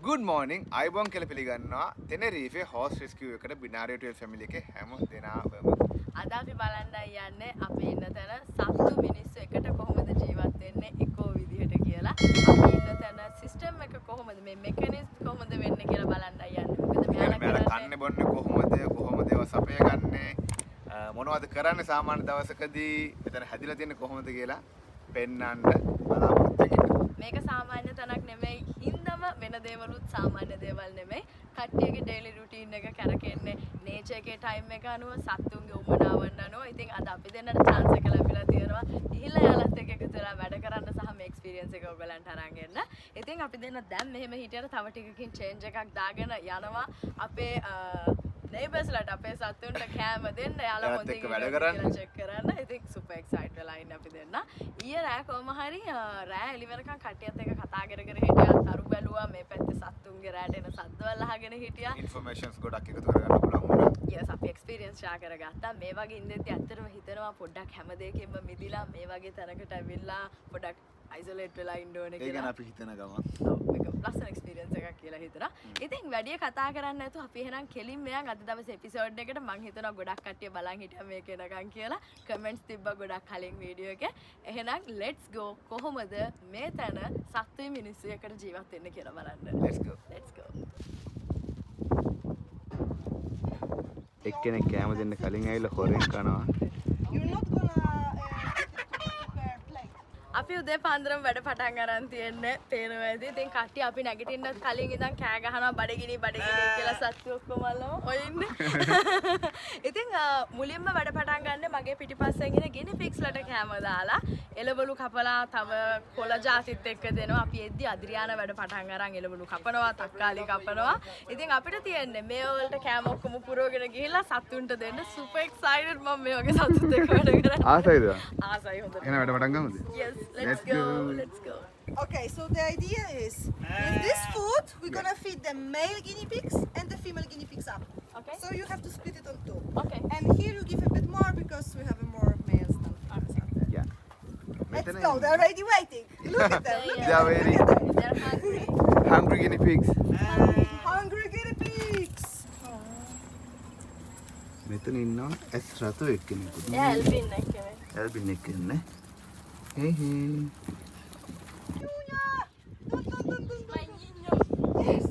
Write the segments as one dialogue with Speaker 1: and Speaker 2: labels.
Speaker 1: Good morning. අයිබෝන් කියලා පිළිගන්නවා Tenerife horse rescue එකට BINARIO12 family එකේ හැම දෙනාම.
Speaker 2: අද අපි බලන්නයි යන්නේ අපි ඉන්න තැන සත්තු මිනිස්සු එකට කොහොමද ජීවත් වෙන්නේ එකෝ විදිහට කියලා. අපි ඉන්න තැන සිස්ටම් එක කොහොමද මේ මෙකැනිසම් කොහොමද වෙන්නේ කියලා බලන්නයි යන්නේ. මොකද මෙයාලා
Speaker 1: කන්නේ බොන්නේ කොහොමද ඒවා සපය ගන්නේ මොනවද කරන්නේ සාමාන්‍ය දවසකදී මෙතන හැදිලා තියෙන්නේ කොහොමද කියලා පෙන්වන්න බලාපොරොත්තු වෙනවා.
Speaker 2: මේක සාමාන්‍ය තැනක් නෙමෙයි හින්දම වෙන දේවලුත් සාමාන්‍ය දේවල් නෙමෙයි කට්ටියගේ ඩේලි රුටීන් එක කරකෙන්නේ නේචර් එකේ ටයිම් එක අනුව සත්තුන්ගේ උමනාවන් අනුව. ඉතින් අද අපි දෙන්නට chance එක ලැබිලා තියෙනවා ගිහිල්ලා යාළුවත් එක්ක එකතු වෙලා වැඩ කරන්න සහ මේ එක්ස්පීරියන්ස් එක ඔයගලන්ට අරන් එන්න. ඉතින් අපි දෙන්න දැන් මෙහෙම හිටියට තව ටිකකින් චේන්ජ් එකක් දාගෙන යනවා අපේ neighborsලාට අපේ සත්තුන්ට කෑම දෙන්න යාළුවා හොඳින් වැඩ කරන්න චෙක් කරන්න. ඉතින් super excited වෙලා ඉන්න අපි දෙන්න. ඊයේ රෑ කොහම හරි රෑ එළි වෙනකන් කට්ටියත් එක්ක කතා කර හිටියා. තරු බැලුවා මේ පැත්තේ සත්තුන්ගේ රෑට එන සද්දවල් අහගෙන හිටියා.
Speaker 1: ඉන්ෆර්මේෂන්ස් ගොඩක් එකතු කරගන්න පුළුවන් වුණා.
Speaker 2: yes අපි එක්ස්පීරියන්ස් ෂෙයා කරගත්තා. මේ වගේ ඉඳෙද්දි ඇත්තටම හිතනවා පොඩ්ඩක් හැම දෙයකින්ම මිදිලා මේ වගේ තැනකට ඇවිල්ලා පොඩ්ඩක් අයිසොලේට් වෙලා ඉන්න ඕනේ කියලා.
Speaker 1: ඒ ගැන අපි හිතන ගමන්.
Speaker 2: ඔව් මේක ලස්සන එක්ස්පීරියන්ස් එකක් කියලා හිතනවා. ඉතින් වැඩි කතා කරන්නේ නැතුව අපි එහෙනම් කෙලින්ම යන් අද දවසේ එපිසෝඩ් එකට මම හිතනවා ගොඩක් කට්ටිය බලන් හිටියා මේක එනකන් කියලා. කමෙන්ට්ස් තිබ්බා ගොඩක් කලින් වීඩියෝ එකේ. එහෙනම් let's go කොහොමද මේ තැන සත්තුයි මිනිස්සු එකට ජීවත් වෙන්න කියලා බලන්න. let's go.
Speaker 1: එක්කෙනෙක් කෑම දෙන්න කලින් ඇවිල්ලා හොරෙන් කනවා.
Speaker 2: අපි උදේ පාන්දරම වැඩ පටන් ගන්න තියෙන්නේ පේනවා ඇති. ඉතින් කට්ටිය අපි නැගිටින්නත් කලින් ඉඳන් කෑ ගහනවා බඩගිනි කියලා සත්තු ඔක්කොම අල්ලම ඔය ඉන්නේ. ඉතින් මුලින්ම වැඩ පටන් ගන්න මගේ පිටිපස්සෙන් ඉන ගිනි පික්ස්ලට කෑම දාලා එළවලු කපලා තව කොළ ජාතිත් එක්ක දෙනවා. අපි එද්දි අද්‍රියාන වැඩ පටන් අරන් එළවලු කපනවා, තක්කාලි කපනවා. ඉතින් අපිට තියෙන්නේ මේ වලට කෑම ඔක්කොම පුරවගෙන ගිහිල්ලා සත්තුන්ට දෙන්න. super excited මම මේ වගේ සත්තුත් එක්ක වැඩ කරන්නේ.
Speaker 1: ආසයිද?
Speaker 2: ආසයි හොඳට.
Speaker 1: එහෙනම් වැඩ පටන් ගමුද?
Speaker 2: Yes. Let's go.
Speaker 3: Okay, so the idea is with this food we're gonna feed the male guinea pigs and the female guinea pigs up.
Speaker 2: Okay.
Speaker 3: So you have to split it on two.
Speaker 2: Okay.
Speaker 3: And here you give a bit more because we have more males than females.
Speaker 1: Yeah.
Speaker 3: Let's go. They're already waiting. Look at them. Look at
Speaker 1: They are
Speaker 3: them.
Speaker 1: waiting.
Speaker 3: Look at them.
Speaker 2: They're hungry.
Speaker 1: Hungry guinea pigs.
Speaker 3: Hungry guinea pigs.
Speaker 1: මෙතන ඉන්නවා ඇස් රතු එක්කෙනෙකුත්.
Speaker 2: Yeah, Alvin එකනේ.
Speaker 1: ඇල්බින් එක්ක ඉන්නේ. Hey hey.
Speaker 3: Yes.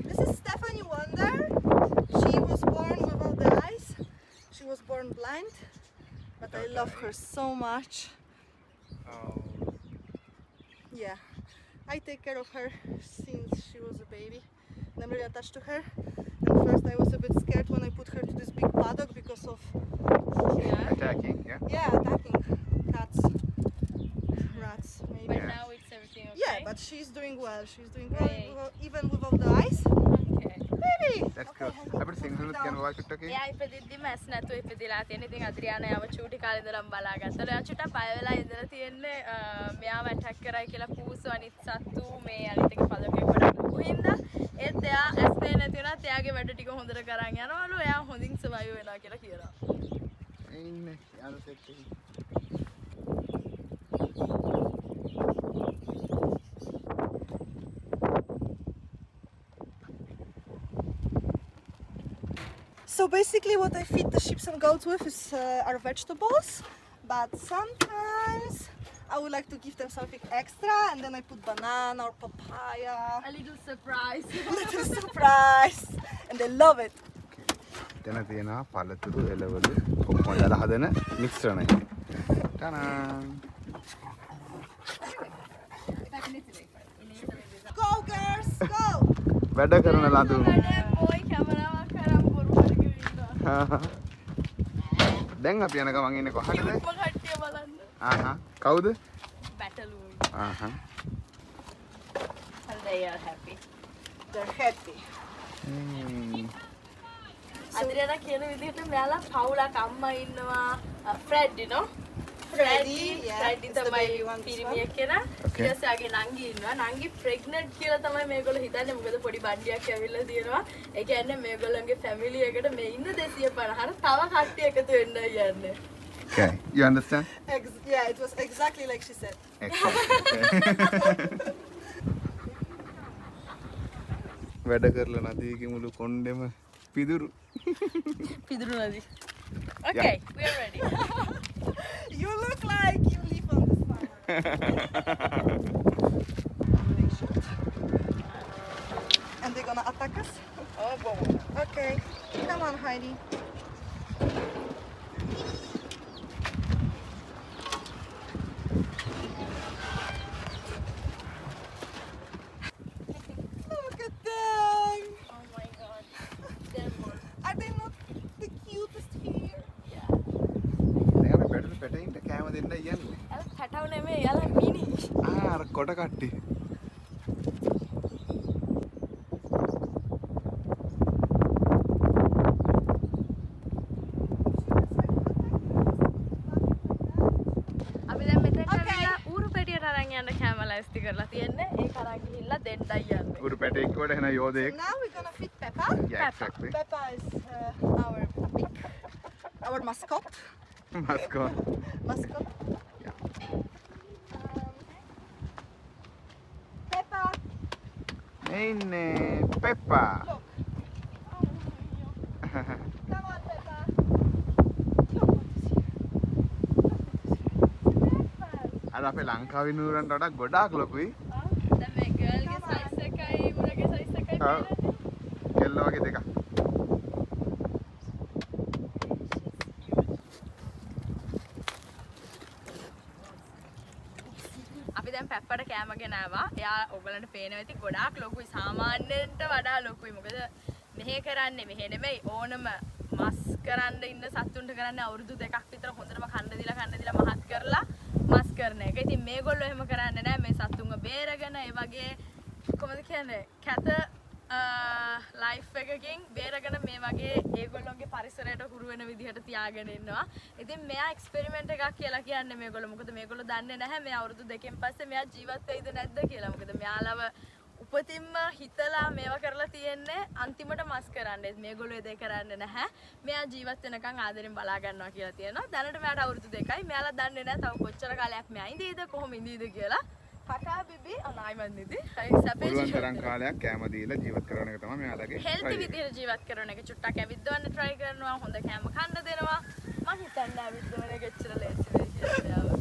Speaker 3: This is Stephanie Wonder. She was born without the eyes. She was born blind, but I love her so much.
Speaker 1: Oh.
Speaker 3: Yeah, I take care of her since she was a baby. And I'm really attached to her. And first I was a bit scared when I put her to this big paddock because of
Speaker 1: Attacking, yeah?
Speaker 3: attacking cats, rats, maybe.
Speaker 2: But now it's everything okay.
Speaker 3: Yeah, but she's doing well. She's doing
Speaker 2: Great.
Speaker 3: well even without the eyes.
Speaker 2: Okay.
Speaker 3: Baby.
Speaker 1: That's good. අපිට සිංහලුත් කියන්න වායි චුට්ටක්
Speaker 2: එයා ඉපදිද්දිම ඇස් නැතුව ඉපදිලා තියෙන. ඉතින් අද්‍රියාන යාව චූටි කාලේ ඉඳලම බලාගත්තා. එයා චුට්ටක් බය වෙලා ඉඳලා තියෙන්නේ මෙයාව ඇටැක් කරයි කියලා පූසු අනිත් සත්තු මේ අනිත් එක පදකේ ගොඩක් ලොකු හින්දා ඒත් එයා ඇස් පේන්නේ නැති වුණත් එයාගේ වැඩ ටික හොඳට කරන් යනවලු. එයා හොඳින් සර්වයිව් වෙනවා කියලා කියනවා.
Speaker 1: ඉන්නේ යාළු සෙට් එකේ.
Speaker 3: So basically what I feed the sheep and goats with is are vegetables, but sometimes I would like to give them something extra and then I put banana or papaya.
Speaker 2: A little surprise.
Speaker 3: Little surprise. And they love it.
Speaker 1: එතන තියෙනවා පළතුරු එළවලු ඔක්කොම දාලා හදන මිශ්‍රණය. ටනන්.
Speaker 3: Go girls, go!
Speaker 1: වැඩ කරන ලඳු.
Speaker 2: boy කැමරාවක් කරන් බොරු කරගෙන ඉන්නවා.
Speaker 1: දැන් අපි යන ගමන් ඉන්නේ කොහටද?
Speaker 2: කිව්ව කට්ටිය බලන්න.
Speaker 1: කවුද?
Speaker 2: Battaloon. And they are happy.
Speaker 3: They're happy.
Speaker 2: අදිරේලා කියන විදිහට මෙයාලා පවුලක් අම්මා ඉන්නවා ෆ්‍රෙඩ්ඩි නෝ
Speaker 3: Freddy, yeah,
Speaker 2: ෆ්‍රෙඩ්ඩි
Speaker 3: it's the
Speaker 2: තමයි
Speaker 3: baby one, this
Speaker 2: පිරිමියෙක් කෙනා ඊට පස්සේ ආගේ නංගි ඉන්නවා නංගි ප්‍රෙග්නන්ට් කියලා තමයි මේගොල්ලෝ හිතන්නේ මොකද පොඩි බණ්ඩියක් ඇවිල්ලා තියෙනවා ඒ කියන්නේ මේගොල්ලන්ගේ ෆැමිලි එකට මේ ඉන්න 250 තව කට්ටිය එකතු වෙන්නයි යන්නේ.
Speaker 1: Okay, you understand?
Speaker 3: Yeah, it was exactly like she said.
Speaker 1: Excellent. Okay. වැඩ කරලා නදීගේ මුළු කොණ්ඩෙම පිදුරු.
Speaker 2: පිදුරු නදී. Okay, we are ready.
Speaker 3: You look like you live on the farm. And they're gonna attack us?
Speaker 2: Oh, boy.
Speaker 3: Okay. Come on, Heidi. Look at them.
Speaker 2: Oh my god. Them one.
Speaker 3: Are they not the cutest here?
Speaker 2: Yeah.
Speaker 1: දැන් අපි පැටින්ට කෑම දෙන්න යන්නේ.
Speaker 2: යාලා පැටව නෙමෙයි යාලා මිනි.
Speaker 1: අර කොට කට්ටි.
Speaker 2: අපි දැන් මෙතෙන්ට ඇවිල්ලා ඌරු පෙටියට අරන් යන්න කැම ලෑස්ති කරලා තියෙන්නේ. ඒක අරන් ගිහිල්ලා දෙන්නයි යන්නේ.
Speaker 1: උරු පැටෙක් කොට එන යෝධයෙක්.
Speaker 3: Now we're gonna feed Peppa.
Speaker 1: Yeah, exactly.
Speaker 3: Peppa is our pig, our mascot.
Speaker 1: Mascot.
Speaker 3: Mascot.
Speaker 1: Yeah.
Speaker 3: Peppa,
Speaker 1: ඉන්නේ පෙප්පා.
Speaker 3: look. Come on, Peppa. Look what is here. Peppa.
Speaker 1: අර අපේ ලංකාවේ නූරන්ට වඩා ගොඩාක් ලොකුයි.
Speaker 2: දැන් මේ ගර්ල්ගේ සයිස් එකයි මුණගේ සයිස් එකයි
Speaker 1: ඔව්.
Speaker 2: තියෙන්නේ.
Speaker 1: කෙල්ල වගේ දෙකක්.
Speaker 2: අපි දැන් පැප්පට කෑම ගෙනාවා. එයා ඔයගලන්ට පේනවා ඇති ගොඩාක් ලොකුයි. සාමාන්‍යයට වඩා ලොකුයි. මොකද මෙහෙ කරන්නේ මෙහෙ නෙමෙයි ඕනම මස් කරන්න ඉන්න සත්තුන්ට කරන්නේ අවුරුදු 2ක් විතර හොඳටම කන්න දීලා මහත් කරලා මස් කරන එක. ඉතින් මේගොල්ලෝ එහෙම කරන්නේ නැහැ. මේ සත්තුන්ව බේරගෙන ඒ වගේ කොහොමද කියන්නේ කැත ලයිෆ් එකකින් බේරගෙන මේ වගේ ඒගොල්ලෝගේ පරිසරයට හුරු වෙන විදිහට තියාගෙන ඉන්නවා. ඉතින් මෙයා එක්ස්පෙරිමන්ට් එකක් කියලා කියන්නේ මේගොල්ලෝ. මොකද මේගොල්ලෝ දන්නේ නැහැ මේ අවුරුදු 2කින් පස්සේ මෙයා ජීවත් වෙයිද නැද්ද කියලා. මොකද මෙයාලව උපතින්ම හිතලා මේවා කරලා තියෙන්නේ අන්තිමට මස් කරන්නේ. මේගොල්ලෝ ඒ දේ කරන්නේ නැහැ. මෙයා ජීවත් වෙනකන් ආදරෙන් බලා ගන්නවා කියලා තියෙනවා. දැනට මෙයාට අවුරුදු 2යි. මෙයාලා දන්නේ නැහැ තව කොච්චර කාලයක් මෙයා ඉඳීද කොහොම ඉඳීද කියලා. කටා බිබි අනායිමත් නිදි.
Speaker 1: පුළුවන් තරම් කාලයක් කෑම දීලා ජීවත් කරන එක තමයි මෙයාලගේ
Speaker 2: හෙල්ති විදිහට ජීවත් කරන එක චුට්ටක් ඇවිද්දවන්න try කරනවා. හොඳ කෑම කන්න දෙනවා. මම හිතන්නේ ඇවිද්දවන එක එච්චර ලේසි වෙයි කියලා.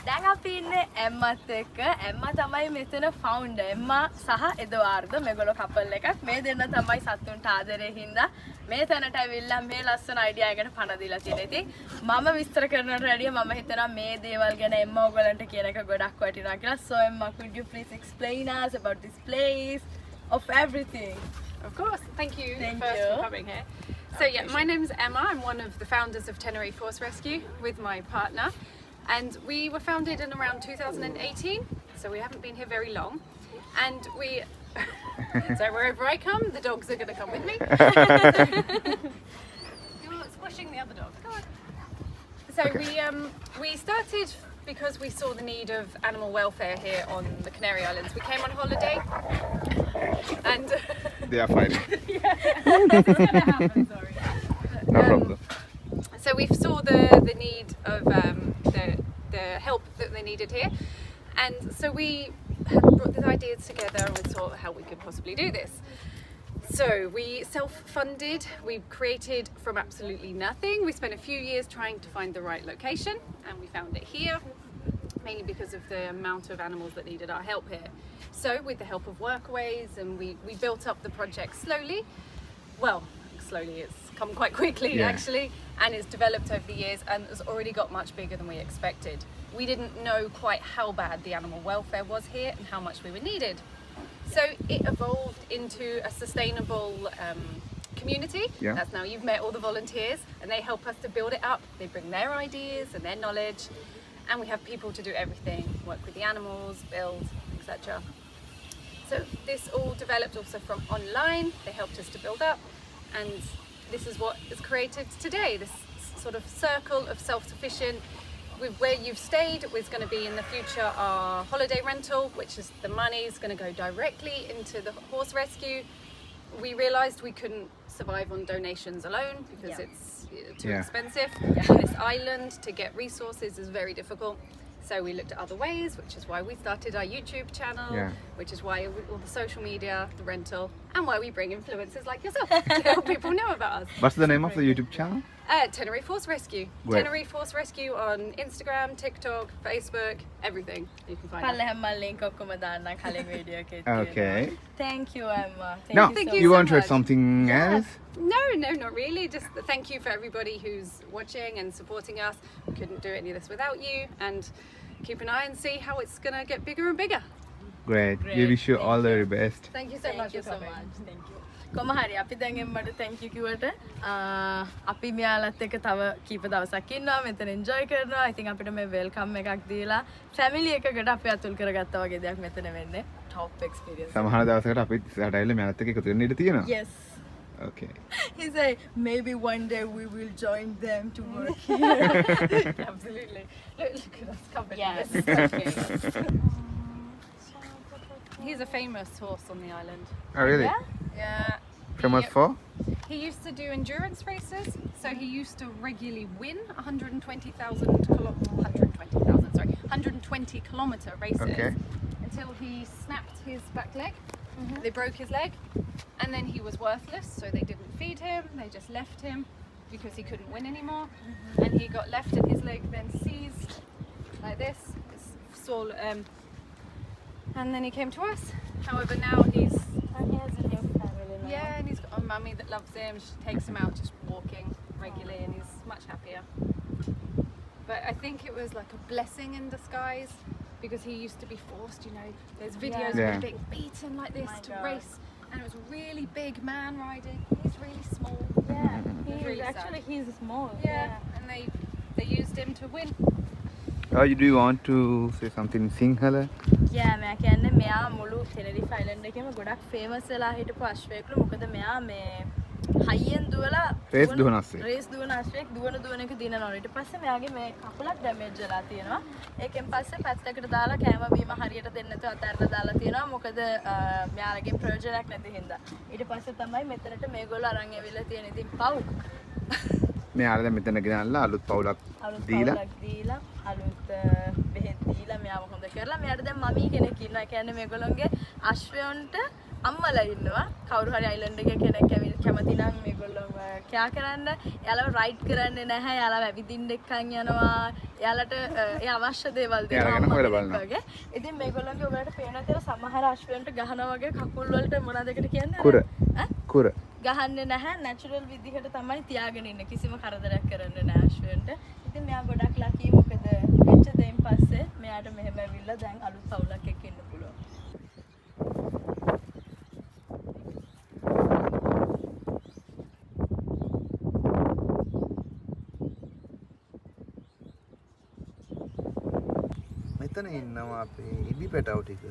Speaker 2: දැන් අපි ඉන්නේ එම්මත් එක්ක. එම්මා තමයි මෙතන ෆවුන්ඩර්. එම්මා සහ එදවාර්ඩ් මේගොල්ලෝ කපල් එකක්. මේ දෙන්න තමයි සතුන්ට ආදරේ හින්දා මේ තැනට ඇවිල්ලා මේ ලස්සන අයිඩියා එකකට පණ දීලා තියෙනවා. ඉතින් මම විස්තර කරනවට වැඩිය මම හිතනවා මේ දේවල් ගැන එම්මා ඔයගලන්ට කියන එක ගොඩක් වටිනවා කියලා. So Emma, could you please explain us about this place of everything?
Speaker 4: Of course. Thank you
Speaker 2: Thank
Speaker 4: first
Speaker 2: you.
Speaker 4: for coming here. So yeah, my name's Emma. I'm one of the founders of Tenerife Horse Rescue with my partner. And we were founded in around 2018, so we haven't been here very long. And we, so wherever I come, the dogs are going to come with me. You're squashing the other dog. Come on. So we started because we saw the need of animal welfare here on the Canary Islands. We came on holiday, and
Speaker 1: they are fighting.
Speaker 4: that's going to happen. Sorry.
Speaker 1: No problem.
Speaker 4: So we saw the need of the help that they needed here, and so we had brought these ideas together and we thought how we could possibly do this. So we self-funded, we created from absolutely nothing. We spent a few years trying to find the right location and we found it here, mainly because of the amount of animals that needed our help here. So with the help of Workaways, and we built up the project slowly. Well, slowly, it's come quite quickly actually, and it's developed over the years and has already got much bigger than we expected. We didn't know quite how bad the animal welfare was here and how much we were needed. So it evolved into a sustainable community. That's now you've met all the volunteers and they help us to build it up. They bring their ideas and their knowledge, and we have people to do everything, work with the animals, build, etc. So this all developed also from online. They helped us to build up, and this is what is created today, this sort of circle of self-sufficient. With where you've stayed is going to be in the future our holiday rental, which is the money is going to go directly into the horse rescue. We realised we couldn't survive on donations alone because it's too expensive. This island to get resources is very difficult. So we looked at other ways, which is why we started our YouTube channel,
Speaker 1: Yeah.
Speaker 4: which is why all the social media, the rental, and why we bring influencers like yourself to help people know about us.
Speaker 1: What's the name of the YouTube channel?
Speaker 4: Tenerife Horse Rescue.
Speaker 1: Where?
Speaker 4: Tenerife Horse Rescue on Instagram, TikTok, Facebook, everything. You can find us.
Speaker 2: පල්ලෙහාම link ඔක්කොම දාන්නම් කලින් video එකේ.
Speaker 1: Okay.
Speaker 2: Thank you Emma.
Speaker 1: No,
Speaker 4: Thank
Speaker 1: you
Speaker 4: you so
Speaker 1: want to add
Speaker 4: much.
Speaker 1: something else?
Speaker 4: No, not really. Just thank you for everybody who's watching and supporting us. We couldn't do any of this without you. And keep an eye and see how it's going to get bigger and bigger.
Speaker 1: Great. We
Speaker 2: Great.
Speaker 1: wish you all the very best.
Speaker 4: Thank you so much
Speaker 2: Thank you
Speaker 4: for
Speaker 2: so
Speaker 4: coming.
Speaker 2: much. Thank you. කොහොම හරි අපි දැන් එම්මට thank you කිව්වට අපි මෙයාලත් එක්ක තව කීප දවසක් ඉන්නවා මෙතන enjoy කරනවා. I think අපිට මේ welcome එකක් දීලා family එකකට අපි අතුල් කරගත්තා වගේ දෙයක් මෙතන වෙන්නේ. Top experience.
Speaker 1: සමහර දවසකට අපි ඉස්සරහට ඇවිල්ලා මෑත් එක්ක එකතු වෙන්න ඉඩ තියෙනවා.
Speaker 2: Yes.
Speaker 1: Okay.
Speaker 2: He said maybe one day we will join them to work here.
Speaker 4: Absolutely. Look at us coming.
Speaker 2: Yes. Okay.
Speaker 4: He's a famous horse on the island.
Speaker 1: Oh really?
Speaker 4: Yeah.
Speaker 1: Famous for?
Speaker 4: He used to do endurance races, so he used to regularly win 120 kilometer races
Speaker 1: Okay.
Speaker 4: until he snapped his back leg. They broke his leg, and then he was worthless, so they didn't feed him. They just left him because he couldn't win anymore, and he got left, and his leg then seized like this. It's all, and then he came to us. However, now he's
Speaker 2: And he has a new family now.
Speaker 4: yeah, and he's got a mummy that loves him. She takes him out just walking regularly, and he's much happier. But I think it was like a blessing in disguise because he used to be forced, you know. There's videos of
Speaker 1: Yeah.
Speaker 4: him being beaten like this
Speaker 2: My
Speaker 4: to
Speaker 2: God.
Speaker 4: race, and it was a really big man riding. He's really small.
Speaker 2: Yeah. He
Speaker 4: It's really
Speaker 2: is actually
Speaker 4: sad.
Speaker 2: he's small.
Speaker 4: Yeah, and they used him to win.
Speaker 1: Oh, you do you want to say something in Sinhala?
Speaker 2: Yeah, මම කියන්නේ මෙයා මුළු Tenerife Island එකේම ගොඩක් famous වෙලා හිටපු අශ්වයෙක්ලු. මොකද මෙයා මේ හයියෙන් දුවලා
Speaker 1: Race දුවන අශ්වයෙක්.
Speaker 2: රේස් දුවන අශ්වයෙක් දුවන එක දිනනවා. ඊට පස්සේ මෙයාගේ මේ කකුලක් damage වෙලා තියෙනවා. ඒකෙන් පස්සේ පැත්තකට දාලා කෑම බීම හරියට දෙන්න නැතුව අතහැරලා දාලා තියෙනවා. මොකද මෙයාලගේ ප්‍රයෝජනයක් නැති හින්දා. ඊට පස්සේ තමයි මෙතනට මේගොල්ලෝ අරන් ඇවිල්ලා තියෙන. ඉතින් පව්.
Speaker 1: මේ ආරද මෙතන ගෙනල්ලා අලුත් පවුලක්
Speaker 2: අලුත්
Speaker 1: දීලා
Speaker 2: පවුලක් දීලා අලුත් බෙහෙත් දීලා මෙයාව හොඳ කරලා මෙයාට දැන් මමී කෙනෙක් ඉන්නවා. ඒ කියන්නේ මේගොල්ලෝගේ අශ්වයන්ට අම්මලා ඉන්නවා. කවුරු හරි අයිලන්ඩ් එකේ කෙනෙක් ඇවිල්ලා කැමති නම් මේගොල්ලෝ කෑ කරන්න. එයාලව රයිඩ් කරන්නේ නැහැ. එයාලව ඇවිදින්න එක්කන් යනවා. එයාලට ඒ අවශ්‍ය දේවල්
Speaker 1: එයාලා ගැන හොයලා බලනවා.
Speaker 2: වගේ. ඉතින් මේගොල්ලෝගේ ඔයාලට පේනවා කියලා සමහර අශ්වයන්ට ගහනවා වගේ කකුල් වලට මොනවද එකට කියන්නේ?
Speaker 1: කුර.
Speaker 2: ඈ?
Speaker 1: කුර.
Speaker 2: ගහන්නේ නැහැ නැචරල් විදිහට තමයි තියාගෙන ඉන්නේ කිසිම කරදරයක් කරන්නේ නැහැ අශ්වයන්ට. ඉතින් මෙයා ගොඩක් ලකී මොකද වෙච්ච දෙයින් පස්සේ මෙයාට මෙහෙම ඇවිල්ලා දැන් අලුත් පවුලක් එක්ක ඉන්න පුළුවන්.
Speaker 1: මෙතන ඉන්නවා අපේ ඉදි පැටව ටික.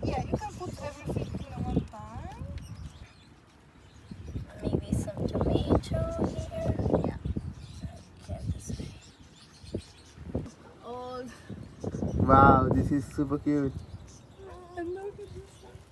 Speaker 3: Yeah, you can put everything in one time.
Speaker 2: Maybe some tomato here. Yeah. Okay, this way. Oh,
Speaker 1: Wow, this is super cute.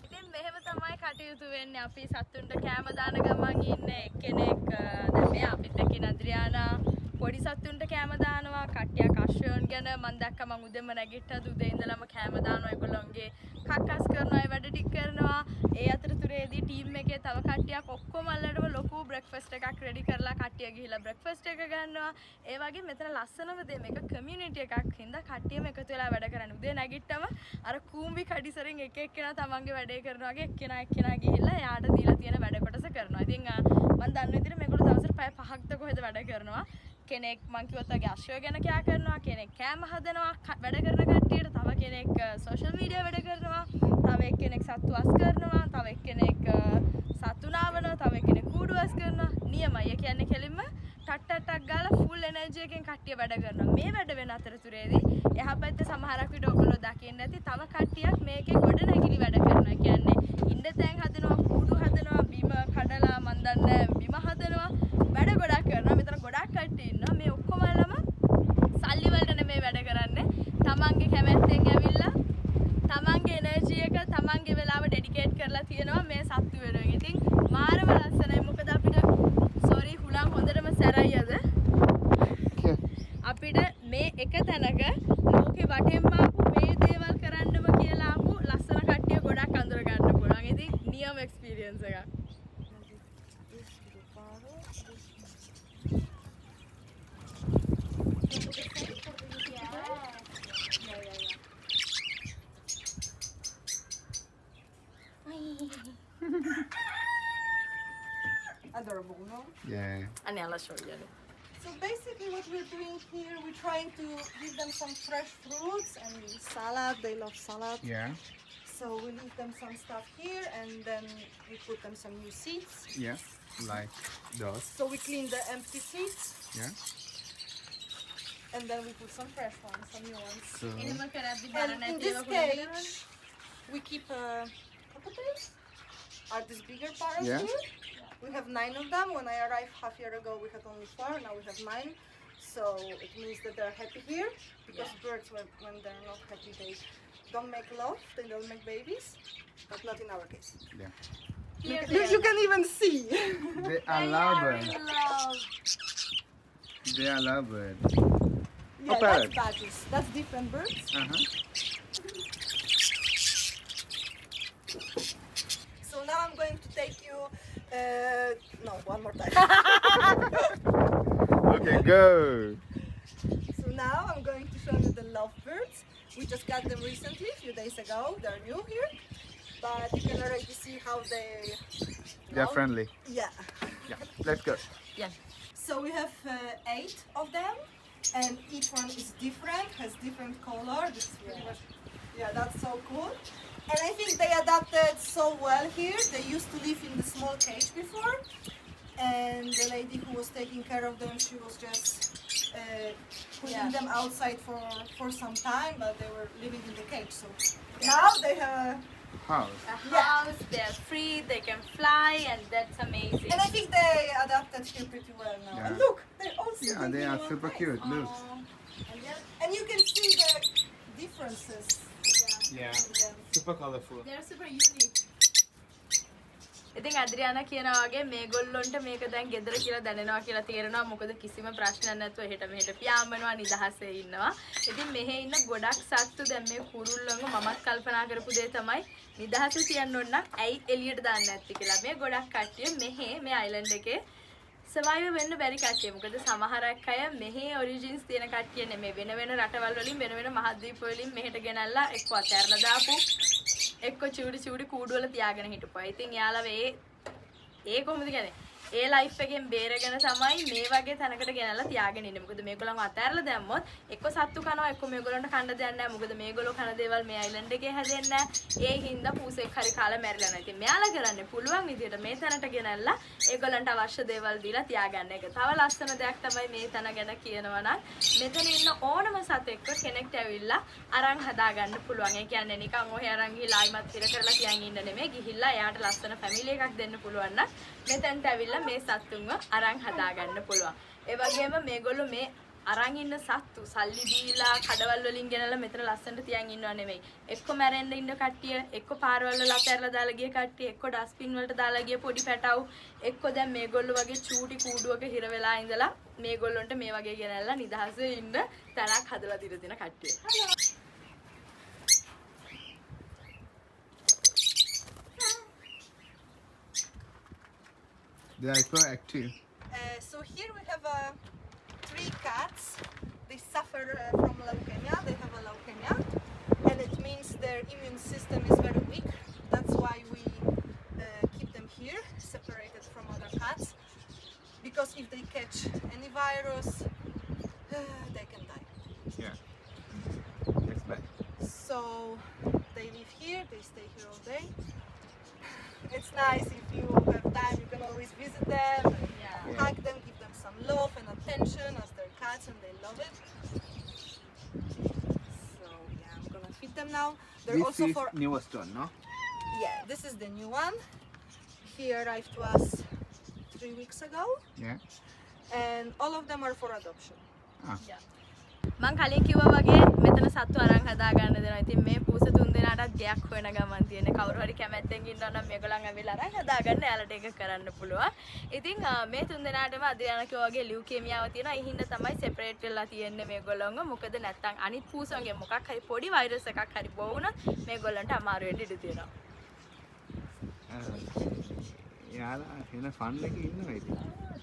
Speaker 2: ඉතින් මෙහෙම තමයි කටයුතු වෙන්නේ. අපි සතුන්ට කෑම දාන ගමන් ඉන්නේ එක්කෙනෙක් දැන් මෙයා අපිත් එක්ක ඉන්න අද්‍රියානා පොඩි සතුන්ට කෑම දානවා. කට්ටියක් අශ්වයන් ගැන මම දැක්කා මම උදේම නැගිට්ටා උදේ ඉඳලම කෑම දානවා. ඒගොල්ලෝන්ගේ කක්කස් කරනවා, ඒ වැඩ ටික කරනවා. ඒ අතරතුරේදී ටීම් එකේ තව කට්ටියක් ඔක්කොම අල්ලඩම ලොකු බ්‍රෙක්ෆාස්ට් එකක් රෙඩි කරලා කට්ටිය ගිහිල්ලා බ්‍රෙක්ෆාස්ට් එක ගන්නවා. ඒ වගේ මෙතන ලස්සනම දේ මේක කමියුනිටි එකක් හින්දා කට්ටියම එකතු වෙලා වැඩ කරන්නේ. උදේ නැගිට්ටම අර කූඹි කඩිසරෙන් එක එක්කෙනා තමන්ගේ වැඩේ කරනවා වගේ එක්කෙනා ගිහිල්ලා එයාට දීලා තියෙන වැඩ කොටස කරනවා. ඉතින් මම දන්න විදිහට මේගොල්ලෝ දවසට පැය 5ක්ද කොහෙද වැඩ කරනවා. කෙනෙක් මං කිව්වත් වගේ අශ්වය ගැන කෑ කරනවා, කෙනෙක් කෑම හදනවා වැඩ කරන කට්ටියට, තව කෙනෙක් සෝෂල් මීඩියා වැඩ කරනවා, තව එක්කෙනෙක් සත්තු අස් කරනවා, තව එක්කෙනෙක් සත්තු නාවනවා, තව එක්කෙනෙක් කූඩු අස් කරනවා. නියමයි. ඒ කියන්නේ කෙලින්ම ටක් ගාලා ෆුල් එනර්ජි එකෙන් කට්ටිය වැඩ කරනවා. මේ වැඩ වෙන අතරතුරේදී එහා පැත්තේ සමහරක් විට ඔයගොල්ලෝ දකින්න ඇති තව කට්ටියක් මේකේ ගොඩනැගිලි වැඩ කරනවා. ඒ කියන්නේ ඉන්න තැන් හදනවා, කූඩු හදනවා, බිම කඩලා මන් දන්නේ බිම හදනවා. වැඩ ගොඩක් කරනවා. මෙතන ගොඩක් කට්ටිය ඉන්නවා. මේ ඔක්කොමලම සල්ලි වලට නෙමෙයි වැඩ කරන්නේ. තමන්ගේ කැමැත්තෙන් ඇවිල්ලා තමන්ගේ එනර්ජි එක තමන්ගේ වෙලාව ඩෙඩිකේට් කරලා තියෙනවා මේ සත්තු වෙනුවෙන්. ඉතින් මාරම ලස්සනයි. මොකද අපිට සෝරි හුලං හොඳටම සැරයි අද. අපිට මේ එක තැනක
Speaker 3: adorable, no?
Speaker 1: Yeah.
Speaker 2: අනේ I'll show you.
Speaker 3: So basically what we're doing here, we're trying to give them some fresh fruits and salad. They love salad.
Speaker 1: Yeah.
Speaker 3: So we leave them some stuff here and then we put them some new seeds.
Speaker 1: Yeah. Like those.
Speaker 3: So we clean the empty seeds
Speaker 1: Yeah.
Speaker 3: and then we put some fresh ones, some new ones.
Speaker 1: So
Speaker 2: එහෙම කරද්දි
Speaker 3: And
Speaker 2: බලන්න
Speaker 3: in
Speaker 2: ඇති
Speaker 3: this
Speaker 2: ඒවා කුඩු
Speaker 3: cage, we keep cockatoos. Are these bigger parrots
Speaker 1: Yeah.
Speaker 3: here? We have 9 of them. When I arrived half year ago, we had only 4. Now we have 9. So it means that they're happy here. Because birds, when they're not happy, they don't make love. They don't make babies. But not in our case.
Speaker 1: yeah.
Speaker 3: You can even see.
Speaker 1: They are lovebirds. They are lovebirds.
Speaker 3: Yeah, that's
Speaker 1: parrots.
Speaker 3: badgers. That's different birds.
Speaker 1: Uh-huh.
Speaker 3: So now I'm going to take you. No, one more time.
Speaker 1: Okay, go.
Speaker 3: So now I'm going to show you the lovebirds. We just got them recently, a few days ago. They're new here, but you can already see how they.
Speaker 1: They're friendly.
Speaker 3: Yeah.
Speaker 1: Yeah. Let's go.
Speaker 3: So we have 8 of them, and each one is different, has different color. This is pretty much, yeah, that's so cool. And I think they adapted so well here. They used to live in the small cage before, and the lady who was taking care of them, she was just putting them outside for some time, but they were living in the cage. So now they have.
Speaker 1: House.
Speaker 2: A house, they're free, they can fly, and that's amazing.
Speaker 3: And I think they adapted here pretty well now.
Speaker 1: Yeah.
Speaker 3: And look, they're all sitting
Speaker 1: Yeah, they
Speaker 3: in
Speaker 1: are
Speaker 3: one
Speaker 1: super
Speaker 3: place.
Speaker 1: cute. Look.
Speaker 3: And you can see the differences.
Speaker 1: Yeah.
Speaker 3: in them.
Speaker 1: Super colorful.
Speaker 2: They're super unique. ඉතින් අද්‍රියානා කියනවා වගේ මේගොල්ලොන්ට මේක දැන් ගෙදර කියලා දැනෙනවා කියලා තේරෙනවා මොකද කිසිම ප්‍රශ්නයක් නැතුව එහෙට මෙහෙට පියාඹනවා නිදහසේ ඉන්නවා. ඉතින් මෙහෙ ඉන්න ගොඩක් සත්තු දැන් මේ කුරුල්ලන්ව මමත් කල්පනා කරපු දේ තමයි නිදහසේ තියන්න ඕන නම් ඇයි එළියට දාන්න නැත්තේ කියලා. මේ ගොඩක් කට්ටිය මෙහෙ මේ අයිලන්ඩ් එකේ සර්වයිව් වෙන්න බැරි කට්ටිය. මොකද සමහරක් අය මෙහෙ ඔරිජින්ස් තියෙන කට්ටිය නෙමෙයි වෙන වෙන රටවල් වලින් වෙන වෙන මහද්වීප වලින් මෙහෙට ගෙනල්ලා එක්ක අතහැරලා දාපු එක්ක චූඩි චූඩි කූඩුවල තියාගෙන හිටපුවා. ඉතින් යාළුවා ඒ කොහොමද කියන්නේ? ඒ ලයිෆ් එකෙන් බේරගෙන තමයි මේ වගේ තැනකට ගෙනල්ලා තියාගෙන ඉන්නේ. මොකද මේගොල්ලන්ව අතහැරලා දැම්මොත් එක්ක සත්තු කනවා එක්ක මේගොල්ලන්ට කන්න දෙයක් නැහැ. මොකද මේගොල්ලෝ කන දේවල් මේ අයිලන්ඩ් එකේ හැදෙන්නේ නැහැ. ඒ හින්දා පූසෙක් හරි කාලා මැරිලා නැහැ. ඉතින් මෙයාලා කරන්නේ පුළුවන් විදියට මේ තැනට ගෙනල්ලා ඒගොල්ලන්ට අවශ්‍ය දේවල් දීලා තියාගන්න එක. තව ලස්සන දෙයක් තමයි මේ තැන ගැන කියනවා නම් මෙතන ඉන්න ඕනම සතෙක්ව කෙනෙක්ට ඇවිල්ලා අරන් හදාගන්න පුළුවන්. ඒ කියන්නේ නිකන් ඔහේ අරන් ගිහලා ආයිමත් හිර කරලා තියන් ඉන්න නෙමෙයි. ගිහිල්ලා එයාට ලස්සන ෆැමිලි එකක් දෙන්න පුළුවන් නම් මෙතනට ඇවිල්ලා මේ සත්තුන්ව අරන් හදාගන්න පුළුවන්. ඒ වගේම මේගොල්ලෝ මේ අරන් ඉන්න සත්තු සල්ලි දීලා කඩවල් වලින් ගෙනලා මෙතන ලස්සනට තියන් ඉන්නව නෙමෙයි. එක්ක මැරෙන්න ඉන්න කට්ටිය, එක්ක පාරවල් වල අතහැරලා දාලා ගිය කට්ටිය, එක්ක ඩස්බින් වලට දාලා ගිය පොඩි පැටව්, එක්ක දැන් මේගොල්ලෝ වගේ චූටි කූඩුවක හිර වෙලා ඉඳලා මේගොල්ලොන්ට මේ වගේ ගෙනල්ලා නිදහසේ ඉන්න තැනක් හදලා දීලා දෙන කට්ටිය.
Speaker 1: They are so active.
Speaker 3: So here we have 3 cats. They suffer from leukemia. They have a leukemia, and it means their immune system is very weak. That's why we keep them here, separated from other cats. Because if they catch any virus, they can die.
Speaker 1: Yeah. Expect.
Speaker 3: So they live here. They stay here all day. It's nice if you have time. You can always visit them, hug them, give them some love and attention as they're cats and they love it. So yeah, I'm gonna feed them now. They're
Speaker 1: This
Speaker 3: also
Speaker 1: is
Speaker 3: for
Speaker 1: newest one, no?
Speaker 3: yeah. This is the new one. He arrived to us 3 weeks ago,
Speaker 1: Yeah.
Speaker 3: and all of them are for adoption.
Speaker 2: මං කලින් කිව්වා වගේ මෙතන සත්තු අරන් හදා ගන්න දෙනවා. ඉතින් මේ පූස තුන් දෙනාටත් ගෙයක් හොයන ගමන් තියෙන්නේ. කවුරු හරි කැමැත්තෙන් ඉන්නවා නම් මේගොල්ලන් ඇවිල්ලා අරන් හදා ගන්න. එයාලට ඒක කරන්න පුළුවන්. ඉතින් මේ තුන් දෙනාටම අදියාන කිව්වා වගේ ලියුකේමියාව තියෙනවා. ඒ හින්දා තමයි සෙපරේට් වෙලා තියෙන්නේ මේගොල්ලන්ව. මොකද නැත්තම් අනිත් පූසන්ගේ මොකක් හරි පොඩි වෛරස් එකක් හරි බොවුනොත් මේගොල්ලන්ට අමාරු වෙන්න ඉඩ තියෙනවා.
Speaker 1: යාලා එන ෆන් එකේ ඉන්නවා ඉතින්.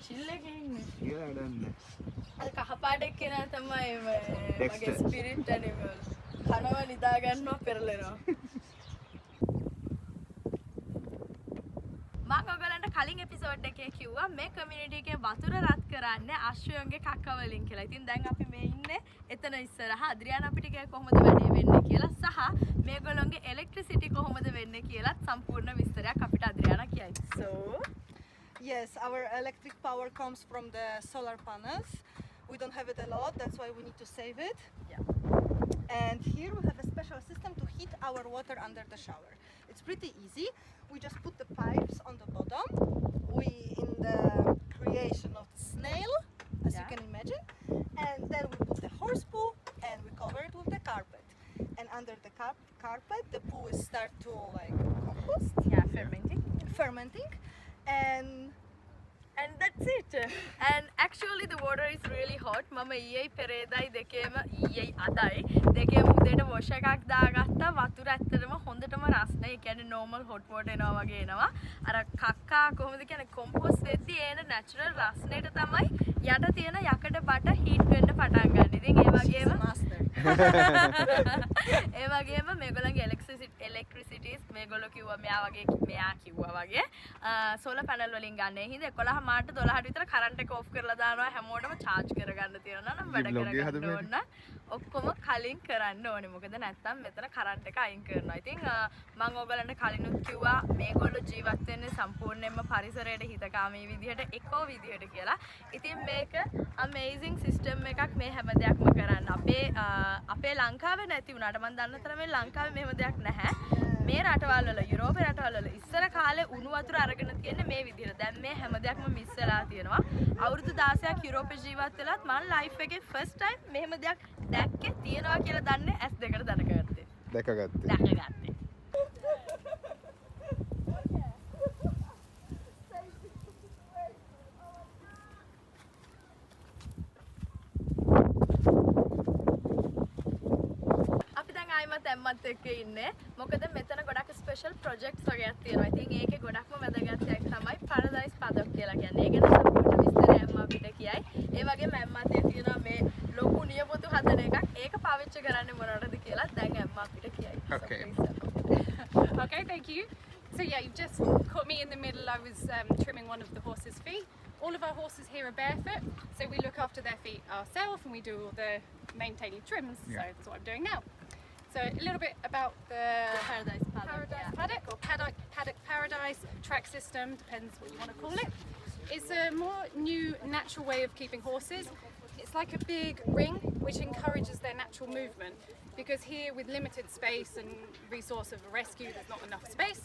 Speaker 2: චිල් එකේ ඉන්නේ.
Speaker 1: කියලා වැඩන්නේ.
Speaker 2: අර කහපාට එක්කෙනා තමයි මගේ
Speaker 1: Dexter.
Speaker 2: Spirit animal. කනවා නිදා ගන්නවා පෙරලෙනවා. මම ඔයගලන්ට කලින් එපිසෝඩ් එපිසෝඩ් එකේ කිව්වා මේ කමියුනිටි එකේ වතුර රත් කරන්නේ අශ්වයන්ගේ කක්ක වලින් කියලා. ඉතින් දැන් අපි මේ ඉන්නේ එතන ඉස්සරහා අද්‍රියාන අපිට කිය කොහොමද වැඩේ වෙන්නේ කියලා සහ මේගොල්ලෝගේ ඉලෙක්ට්‍රිසිටි කොහොමද වෙන්නේ කියලා සම්පූර්ණ විස්තරයක් අපිට අද්‍රියාන කියයි. So
Speaker 3: Yes, our electric power comes from the solar panels. We don't have it a lot, that's why we need to save it.
Speaker 2: yeah.
Speaker 3: And here we have a special system to heat our water under the shower. It's pretty easy. We just put the pipes on the bottom. We in the creation of the snail, as you
Speaker 2: Yeah.
Speaker 3: can imagine. And then we put the horse poo and we cover it with the carpet. And under the carpet, the poo will start to like compost,
Speaker 2: Yeah, fermenting.
Speaker 3: fermenting.
Speaker 2: And that's it. And actually the water is really hot. මම ඊයේ පෙරේදයි දෙකේම ඊයේ අදයි දෙකේම උදේට wash එකක් දාගත්තා. වතුර ඇත්තටම හොඳටම රස්නේ. ඒ කියන්නේ normal hot water එනවා වගේ එනවා. අර කක්කා කොහොමද කියන්නේ compost වෙද්දී එන natural රස්නේට තමයි යට තියෙන යකඩ බට heat වෙන්න පටන් ගන්න. ඉතින් ඒ වගේම ඒ වගේම මේගොල්ලන්ගේ electricities මේගොල්ලෝ කිව්වා මෙයා කිව්වා වගේ solar panel වලින් ගන්න. ඒ හින්දා 11 මාට 12ට විතර කරන්ට් එක ඔෆ් කරලා දානවා හැමෝටම charge කරගන්න තියෙනවා නම් වැඩ කරගන්න ඕන. ඔක්කොම කලින් කරන්න ඕනේ. මොකද නැත්තම් මෙතන කරන්ට් එක අයින් කරනවා. ඉතින් මම ඔයගලන්ට කලිනුත් කිව්වා මේගොල්ලෝ ජීවත් වෙන්නේ සම්පූර්ණයෙන්ම පරිසරයට හිතකාමී විදිහට එකෝ විදිහට කියලා. ඉතින් මේක amazing system එකක් මේ හැම දෙයක්ම කරන්න. අපේ ලංකාවේ නැති වුණාට මම දන්න තරමේ ලංකාවේ මෙහෙම දෙයක් නැහැ. මේ රටවල් වල යුරෝපේ රටවල් වල ඉස්සර කාලේ උණු වතුර අරගෙන තියෙන්නේ මේ විදිහට. දැන් මේ හැම දෙයක්ම මිස් වෙලා තියෙනවා. අවුරුදු 16ක් යුරෝපේ ජීවත් වෙලත් මම ලයිෆ් එකේ first time මෙහෙම දෙයක් දැක්කේ තියනවා කියලා දන්නේ S2කට දැනගත්තේ. දැකගත්තේ. ඇම්මත් එක්ක ඉන්නේ. මොකද මෙතන ගොඩක් ස්පෙෂල් ප්‍රොජෙක්ට්ස් වගේක් තියෙනවා. ඉතින් ඒකේ ගොඩක්ම වැදගත් එකක් තමයි පැරඩයිස් පදක් කියලා කියන්නේ. ඒ ගැන සම්පූර්ණ විස්තරය අම්මා අපිට කියයි. ඒ වගේම අම්මත් එක්ක තියෙනවා මේ ලොකු නියපොතු හදන එකක්. ඒක පාවිච්චි කරන්නේ මොනවටද කියලා දැන් අම්මා අපිට කියයි.
Speaker 1: Okay.
Speaker 4: Okay, thank you. So yeah, you've just caught me in the middle. I was trimming one of the horse's feet. All of our horses here are barefoot, so we look after their feet ourselves and we do all the maintaining trims.
Speaker 1: Yeah.
Speaker 4: So that's what I'm doing now. So a little bit about the
Speaker 2: Paradise
Speaker 4: paddock or paddock paradise track system, depends what you want to call it. It's a more new natural way of keeping horses. It's like a big ring which encourages their natural movement, because here with limited space and resource of a rescue there's not enough space,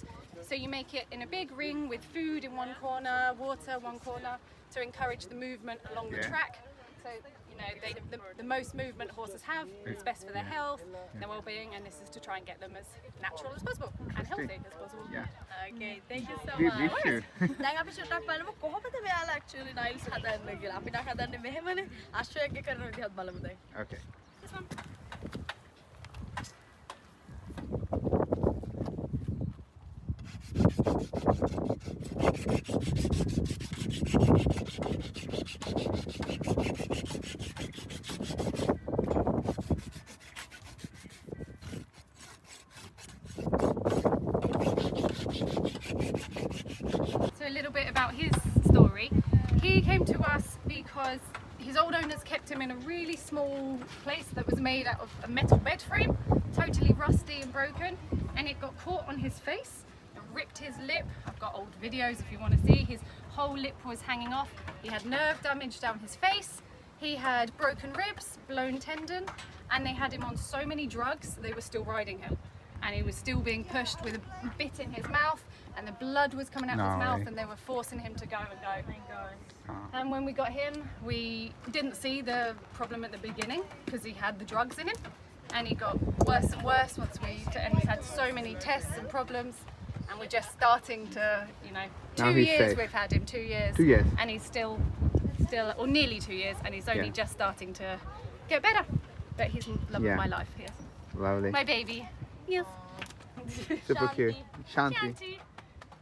Speaker 4: so you make it in a big ring with food in one corner, water one corner, to encourage the movement along the track. So you know the most movement horses have is best for their health, their well-being, and this is to try and get them as natural as possible and healthy as possible.
Speaker 2: Okay, thank you so
Speaker 1: We
Speaker 2: much.
Speaker 1: wish you.
Speaker 2: දැන් අපි චුට්ටක් බලමු කොහොමද මෙයාලා actually nails හදන්නේ කියලා. අපි නම් හදන්නේ මෙහෙමනේ. අශ්වයෙක්ගේ කරන විදිහත් බලමු දැන්.
Speaker 1: Okay.
Speaker 4: This one. So a little bit about his story. He came to us because his old owners kept him in a really small place that was made out of a metal bed frame, totally rusty and broken, and it got caught on his face. It ripped his lip. I've got old videos if you want to see. His whole lip was hanging off. He had nerve damage down his face. He had broken ribs, blown tendon, and they had him on so many drugs they were still riding him. And he was still being pushed with a bit in his mouth, and the blood was coming out of his mouth, and they were forcing him to go and go. And when we got him, we didn't see the problem at the beginning because he had the drugs in him, and he got worse and worse and he's had so many tests and problems, and we're just starting to, you know,
Speaker 1: Now
Speaker 4: 2
Speaker 1: he's
Speaker 4: years
Speaker 1: safe.
Speaker 4: we've had him, 2 years.
Speaker 1: 2 years.
Speaker 4: And he's still, or nearly 2 years, and he's only
Speaker 1: Yeah.
Speaker 4: just starting to get better. But he's love
Speaker 1: Yeah.
Speaker 4: of my life, yes.
Speaker 1: Lovely.
Speaker 4: My baby. Yes.
Speaker 1: Super cute. Shanti.
Speaker 4: Shanti.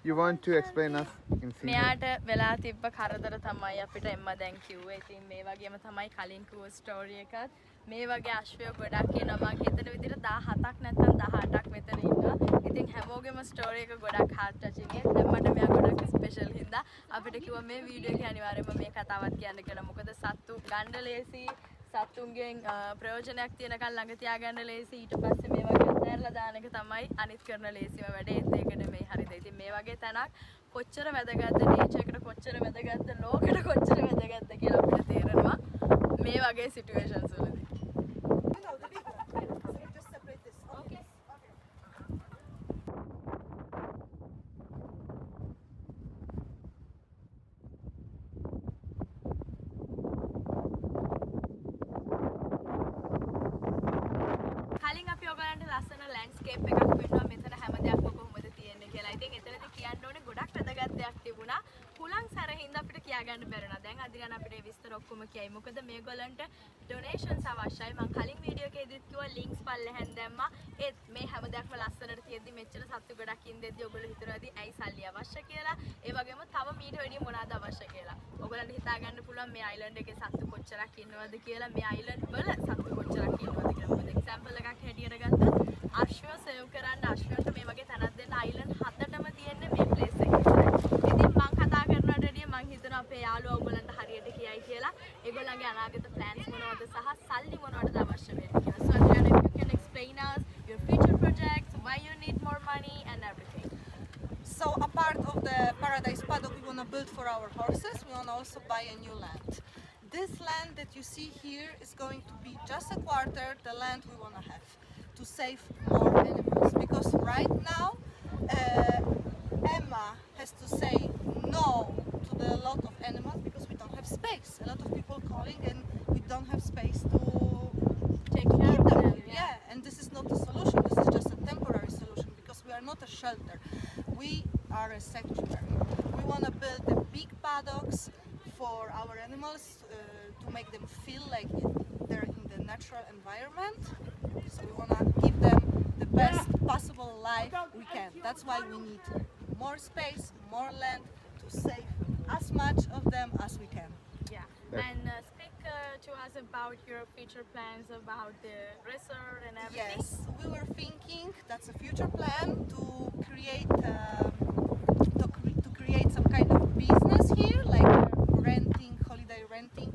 Speaker 1: You want to explain us in Sinhala?
Speaker 2: මෙයාට වෙලා තිබ්බ කරදර තමයි අපිට එම්ම දැන් කිව්වේ. ඉතින් මේ වගේම තමයි කලින් කිව්ව ස්ටෝරි එකත්. මේ වගේ අශ්වය ගොඩක් එනවා. මම හිතන විදිහට 17ක් නැත්නම් 18ක් මෙතන ඉන්නවා. ඉතින් හැමෝගෙම ස්ටෝරි එක ගොඩක් හાર્ට් ටචින් එක. දැන් මට මෙයා ගොඩක් ස්පෙෂල් හින්දා අපිට කිව්වා මේ වීඩියෝ එකේ අනිවාර්යයෙන්ම මේ කතාවත් කියන්න කියලා. මොකද සත්තු ගන්න ලේසි. සත්තුන්ගෙන් ප්‍රයෝජනයක් තියෙනකන් ළඟ තියාගන්න ලේසි. ඊට පස්සේ මේ වගේ අතහැරලා දාන එක තමයි අනිත් කරන ලේසිම වැඩේ. ඒක නෙමෙයි හරිද? ඉතින් මේ වගේ තැනක් කොච්චර වැදගත්ද නේචර් එකට කොච්චර වැදගත්ද ලෝකෙට කොච්චර වැදගත්ද කියලා අපිට තේරෙනවා මේ වගේ සිටුේෂන්ස් වලදී.
Speaker 3: Just separate this. Okay.
Speaker 2: කලින් අපි ඔයගලන්ට ලස්සන ලැන්ඩ්ස්කේප් එකක් පෙන්නුවා මෙතන හැම දෙයක්ම කොහොමද තියෙන්නේ කියලා. ඉතින් එතනදී කියන්න ඕනේ ගොඩක් වැදගත් දෙයක් තිබුණා. හුලං සැරින්ද අපිට කියාගන්න බැරුණා. දැන් අදිගන්න අපිට විස්තර ඔක්කොම කියයි. මොකද මේගොල්ලන්ට ඩොනේෂන්ස් අවශ්‍යයි. මම කලින් වීඩියෝ එකේදීත් කිව්වා ලින්ක්ස් පල්ලෙහෙන් දැම්මා. ඒත් මේ හැම දෙයක්ම ලස්සනට තියෙද්දි මෙච්චර සත්තු ගොඩක් ඉඳෙද්දි ඔයගොල්ලෝ හිතනවාදී ඇයි සල්ලි අවශ්‍ය කියලා. ඒ වගේම තව මීට වැඩිය මොනවාද අවශ්‍ය කියලා. ඔයගොල්ලන්ට හිතා ගන්න පුළුවන් මේ අයිලන්ඩ් එකේ සත්තු කොච්චරක් ඉන්නවද කියලා. මේ අයිලන්ඩ් වල සත්තු කොච්චරක් ඉන්නවද කියලා. මොකද එක්සැම්පල් එකක් හැටියට ගත්තොත් අශ්වය සේව් කරන්න අශ්වයන්ට මේ වගේ තැනක් දෙන්න අයිලන්ඩ් 7ටම තියෙන්නේ මේ ප්ලේස් එකේ. ඉතින් මම කතා කරනවට වැඩිය මම හිතනවා අපේ යාළුවා ඔයගොල්ලන්ට හරියට කියයි කියලා. ඒගොල්ලන්ගේ අනාගත ප්ලෑන්ස් මොනවද සහ සල්ලි මොනවටද අවශ්‍ය වෙන්නේ කියලා. So Adriana, if you can explain us your future projects, why you need more money and everything.
Speaker 3: So a part of the paradise paddock we want to build for our horses, we want to also buy a new land. This land that you see here is going to be just a quarter the land we want to have to save more animals, because right now Emma has to say no to the lot of animals because we don't have space. A lot of people calling and we don't have space to
Speaker 2: Take care of them.
Speaker 3: yeah, and this is not a solution. This is just a temporary solution because we are not a shelter. We are a sanctuary. We want to build the big paddocks for our animals to make them feel like they're in the natural environment. So we want to give them the best possible life we can. That's why we need more space, more land to save as much of them as we can.
Speaker 2: Yeah. And speak to us about your future plans about the resort and everything.
Speaker 3: Yes, we were thinking that's a future plan to create to create some kind of business here, like holiday renting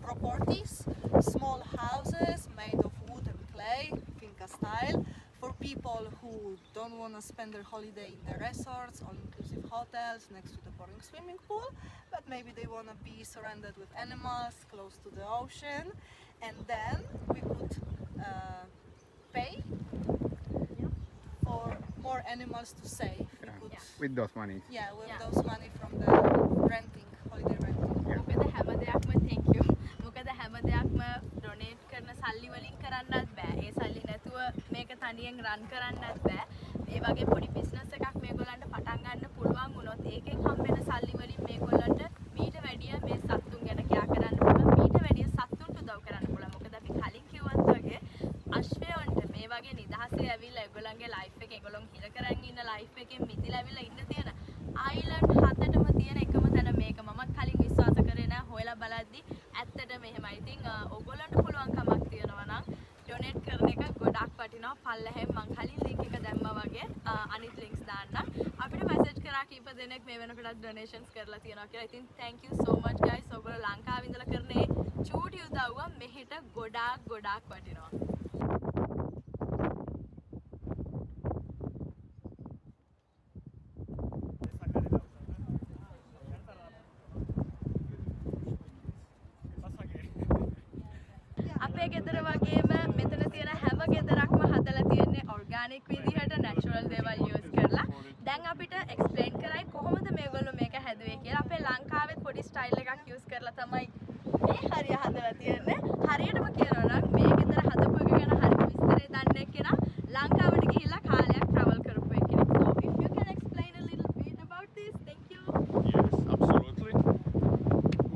Speaker 3: properties, small houses made of wood and clay, finca style, for people who don't want to spend their holiday in the resorts, all-inclusive hotels next to the boring swimming pool, but maybe they want to be surrounded with animals close to the ocean, and then we could pay for more animals to save. We could,
Speaker 1: With those money.
Speaker 3: yeah, with
Speaker 2: Yeah.
Speaker 3: those money from the renting, holiday renting.
Speaker 2: මොකද හැම දෙයක්ම thank you. මොකද හැම දෙයක්ම donate කරන සල්ලි වලින් කරන්නත් බෑ. ඒ සල්ලි නැතුව මේක තනියෙන් රන් කරන්නත් බෑ. ඒ වගේ පොඩි බිස්නස් එකක් මේගොල්ලන්ට පටන් ගන්න පුළුවන් වුණොත් ඒකෙන් හම්බෙන සල්ලි වලින් මේගොල්ලන්ට මීට වැඩිය මේ සත්තුන් ගැන කියා කරන්න පුළුවන්. මීට වැඩිය සත්තුන්ට උදව් කරන්න පුළුවන්. මොකද අපි කලින් කිව්වත් වගේ අශ්වයන්ට මේ වගේ නිදහසේ ඇවිල්ලා ඒගොල්ලන්ගේ ලයිෆ් එක ඒගොල්ලන් හිර කරන් ඉන්න ලයිෆ් එකෙන් මිදිලා ඇවිල්ලා ඉන්න තියෙන අයිලන්ඩ් 7ටම තියෙන එකම තැන මේක. මමත් කලින් විශ්වාස කරේ නෑ. හොයලා බලද්දි ඇත්තටම එහෙමයි. ඉතින් ඕගොල්ලන්ට පුළුවන් කමක් තියෙනවා නම් ඩොනේට් කරන එක ගොඩක් වටිනවා. පල්ලෙහෙන් මං කලින් ලින්ක් එක දැම්මා වගේ අනිත් ලින්ක්ස් දාන්න. අපිට මැසේජ් කරා කීප දෙනෙක් මේ වෙනකොටත් ඩොනේෂන්ස් කරලා තියෙනවා කියලා. ඉතින් thank you so much guys. ඔයගොල්ලෝ ලංකාවේ ඉඳලා කරන මේ චූටි උදව්ව මෙහෙට ගොඩාක් වටිනවා. අපේ ගෙදර වගේම මෙතන තියෙන හැම ගෙදරක්ම හදලා තියෙන්නේ ඔර්ගානික් විදිහට නැචරල් දේවල් යූස් කරලා. දැන් අපිට එක්ස්ප්ලেইন කරයි කොහොමද මේගොල්ලෝ මේක හැදුවේ කියලා. අපේ ලංකාවේ පොඩි ස්ටයිල් එකක් යූස් කරලා තමයි මේ හරිය හදලා තියෙන්නේ. හරියටම කියනවා නම් මේ ගෙදර හදපු එක ගැන හරිය විස්තරය දන්නේ කෙනා ලංකාවට ගිහිල්ලා කාලයක් travel කරපු කෙනෙක්. So if you can explain a little bit about this, thank you.
Speaker 5: Yes, absolutely.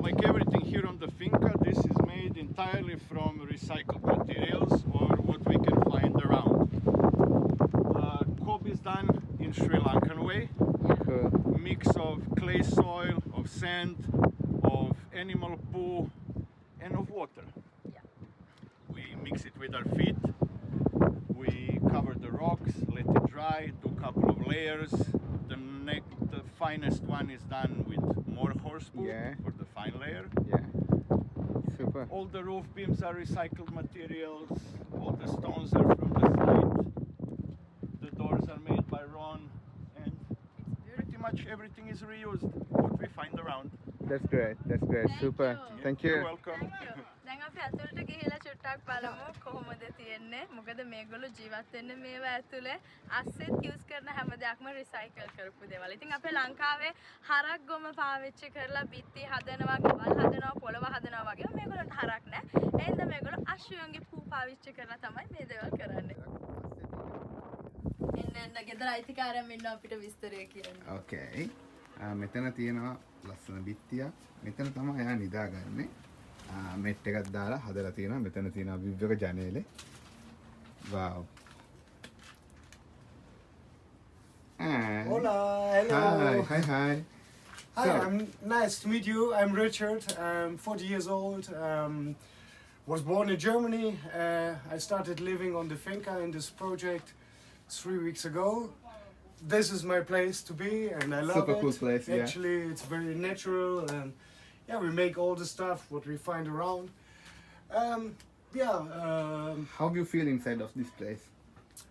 Speaker 5: Like everything here on the finca, this is made entirely from recycled materials or what we can find around. Cob is done in Sri Lankan way.
Speaker 1: So
Speaker 5: mix of clay soil, of sand, of animal poo, and of water.
Speaker 2: Yeah.
Speaker 5: We mix it with our feet. We cover the rocks, let it dry, do a couple of layers. The finest one is done with more horse poo
Speaker 1: Yeah.
Speaker 5: for the fine layer.
Speaker 1: Yeah. Super.
Speaker 5: All the roof beams are recycled materials. All the stones are from the site. The doors are made by Ron, and pretty much everything is reused. What we find around.
Speaker 1: That's great. That's great.
Speaker 2: Thank
Speaker 1: Super.
Speaker 2: you.
Speaker 1: Thank
Speaker 5: You're
Speaker 1: you.
Speaker 5: welcome.
Speaker 2: දැන් අපි ඇතුළට ගිහිලා චුට්ටක් බලමු කොහොමද තියෙන්නේ මොකද මේගොල්ලෝ ජීවත් වෙන්නේ මේවා ඇතුලේ අස්සෙත් යූස් කරන හැම දෙයක්ම රිසයිකල් කරපු දේවල්. ඉතින් අපේ ලංකාවේ හරක් ගොම පාවිච්චි කරලා බිත්ති හදනවා, ගෙවල් හදනවා, පොළව හදනවා වගේ මේගොල්ලන්ට හරක් නැහැ. එහෙනම් මේගොල්ලෝ අශ්වයන්ගේ පූ පාවිච්චි කරලා තමයි මේ දේවල් කරන්නේ. එන්න ගෙදර අයිතිකාරයන් ඉන්නවා අපිට විස්තරය කියන්න.
Speaker 1: Okay. මෙතන තියෙනවා ලස්සන බිත්තියක්. මෙතන තමයි එයා නිදාගන්නේ. මෙට් එකක් දාලා හදලා තියෙනවා. මෙතන තියෙනවා විව්වක ජනේලේ. Wow.
Speaker 6: Hola, hello.
Speaker 1: Hi.
Speaker 6: Hi,
Speaker 1: So-
Speaker 6: I'm nice to meet you. I'm Richard. I'm 40 years old. Was born in Germany. I started living on the finca in this project 3 weeks ago. This is my place to be, and I love
Speaker 1: Super
Speaker 6: it.
Speaker 1: cool place, yeah.
Speaker 6: Actually, it's very natural, and yeah, we make all the stuff what we find around.
Speaker 1: How do you feel inside of this place?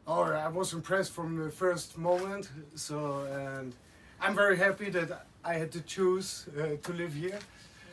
Speaker 6: Oh, I was impressed from the first moment. So, and I'm very happy that I had to choose to live here.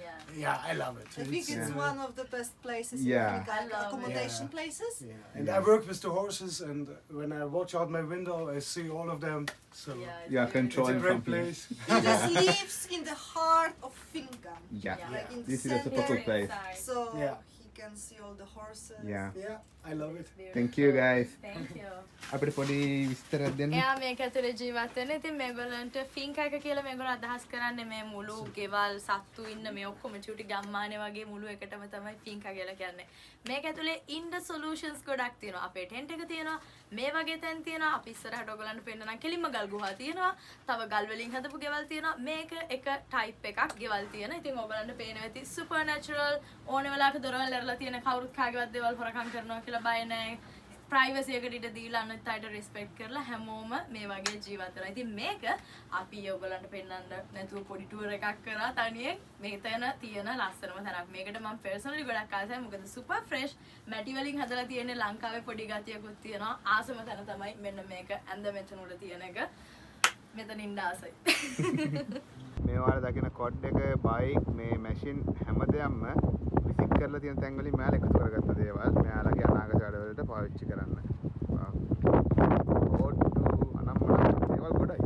Speaker 2: Yeah.
Speaker 6: Yeah, I love it.
Speaker 3: I think it's one of the best places
Speaker 1: Yeah.
Speaker 3: in Finca,
Speaker 2: I love it.
Speaker 3: accommodation
Speaker 6: Yeah.
Speaker 3: places.
Speaker 6: Yeah, and
Speaker 1: Yeah.
Speaker 6: I work with the horses, and when I watch out my window, I see all of them. So
Speaker 2: Yeah,
Speaker 1: You are
Speaker 2: it's
Speaker 1: controlling
Speaker 6: it's a great
Speaker 1: from here.
Speaker 6: place.
Speaker 3: It just lives in the heart of Finca.
Speaker 1: Yeah.
Speaker 2: Yeah.
Speaker 3: Like in
Speaker 1: This is a
Speaker 3: center,
Speaker 1: super cool place.
Speaker 3: so
Speaker 6: Yeah.
Speaker 3: he can see all the horses.
Speaker 1: Yeah.
Speaker 6: Yeah, I love it.
Speaker 1: Thank you, guys.
Speaker 2: Thank you.
Speaker 1: අපිට පොඩි විස්තරයක් දෙන්න.
Speaker 2: එයා මේක ඇතුලේ ජීවත් වෙන. ඉතින් මේගොල්ලන්ට ෆින්කා එක කියලා මේගොල්ලෝ අදහස් කරන්නේ මේ මුළු ගෙවල් සත්තු ඉන්න මේ ඔක්කොම චූටි ගම්මානේ වගේ මුළු එකටම තමයි ෆින්කා කියලා කියන්නේ. මේක ඇතුලේ ඉන්ඩ සොලියුෂන්ස් ගොඩක් තියෙනවා. අපේ ටෙන්ට් එක තියෙනවා. මේ වගේ තැන් තියෙනවා. අපි ඉස්සරහට ඔයගොල්ලන්ට පෙන්නනම් කෙලින්ම ගල් ගුහා තියෙනවා. තව ගල් වලින් හදපු ගෙවල් තියෙනවා. මේක එක ටයිප් එකක් ගෙවල් තියෙනවා. ඉතින් ඔයගොල්ලන්ට පේනවා ඇති සුපර් නැචරල් ඕන වෙලාවක දොරවල් ඇරලා තියෙන කවුරුත් කාගේවත් දේවල් හොරකම් කරනවා කියලා බය නැහැ. ප්‍රයිවසි එකට ඉඩ දීලා අනිත් අයට රිස්පෙක්ට් කරලා හැමෝම මේ වගේ ජීවත් වෙනවා. ඉතින් මේක අපි ඔයගොල්ලන්ට පෙන්නන්න නැතුව පොඩි ටුවර් එකක් කරා තනියෙන් මේතන තියෙන ලස්සනම තැනක්. මේකට මම පර්සනලි ගොඩක් ආසයි. මොකද සුපර් ෆ්‍රෙෂ් මැටි වලින් හදලා තියෙන ලංකාවේ පොඩි ගතියකුත් තියෙනවා. ආසම තැන තමයි මෙන්න මේක. ඇඳ මෙතන උඩ තියෙන එක. මෙතන ඉන්න ආසයි.
Speaker 1: මේ වාර දකින කොඩ් එක බයික් මේ මැෂින් හැමදේම විසික් කරලා තියෙන තැන් වලින් මෙයාලා එකතු කරගත්ත දේවල් මෙයාලගේ අනාගත වැඩවලට පාවිච්චි කරන්න. ඕඩ්ඩු අනම්මන දේවල් ගොඩයි.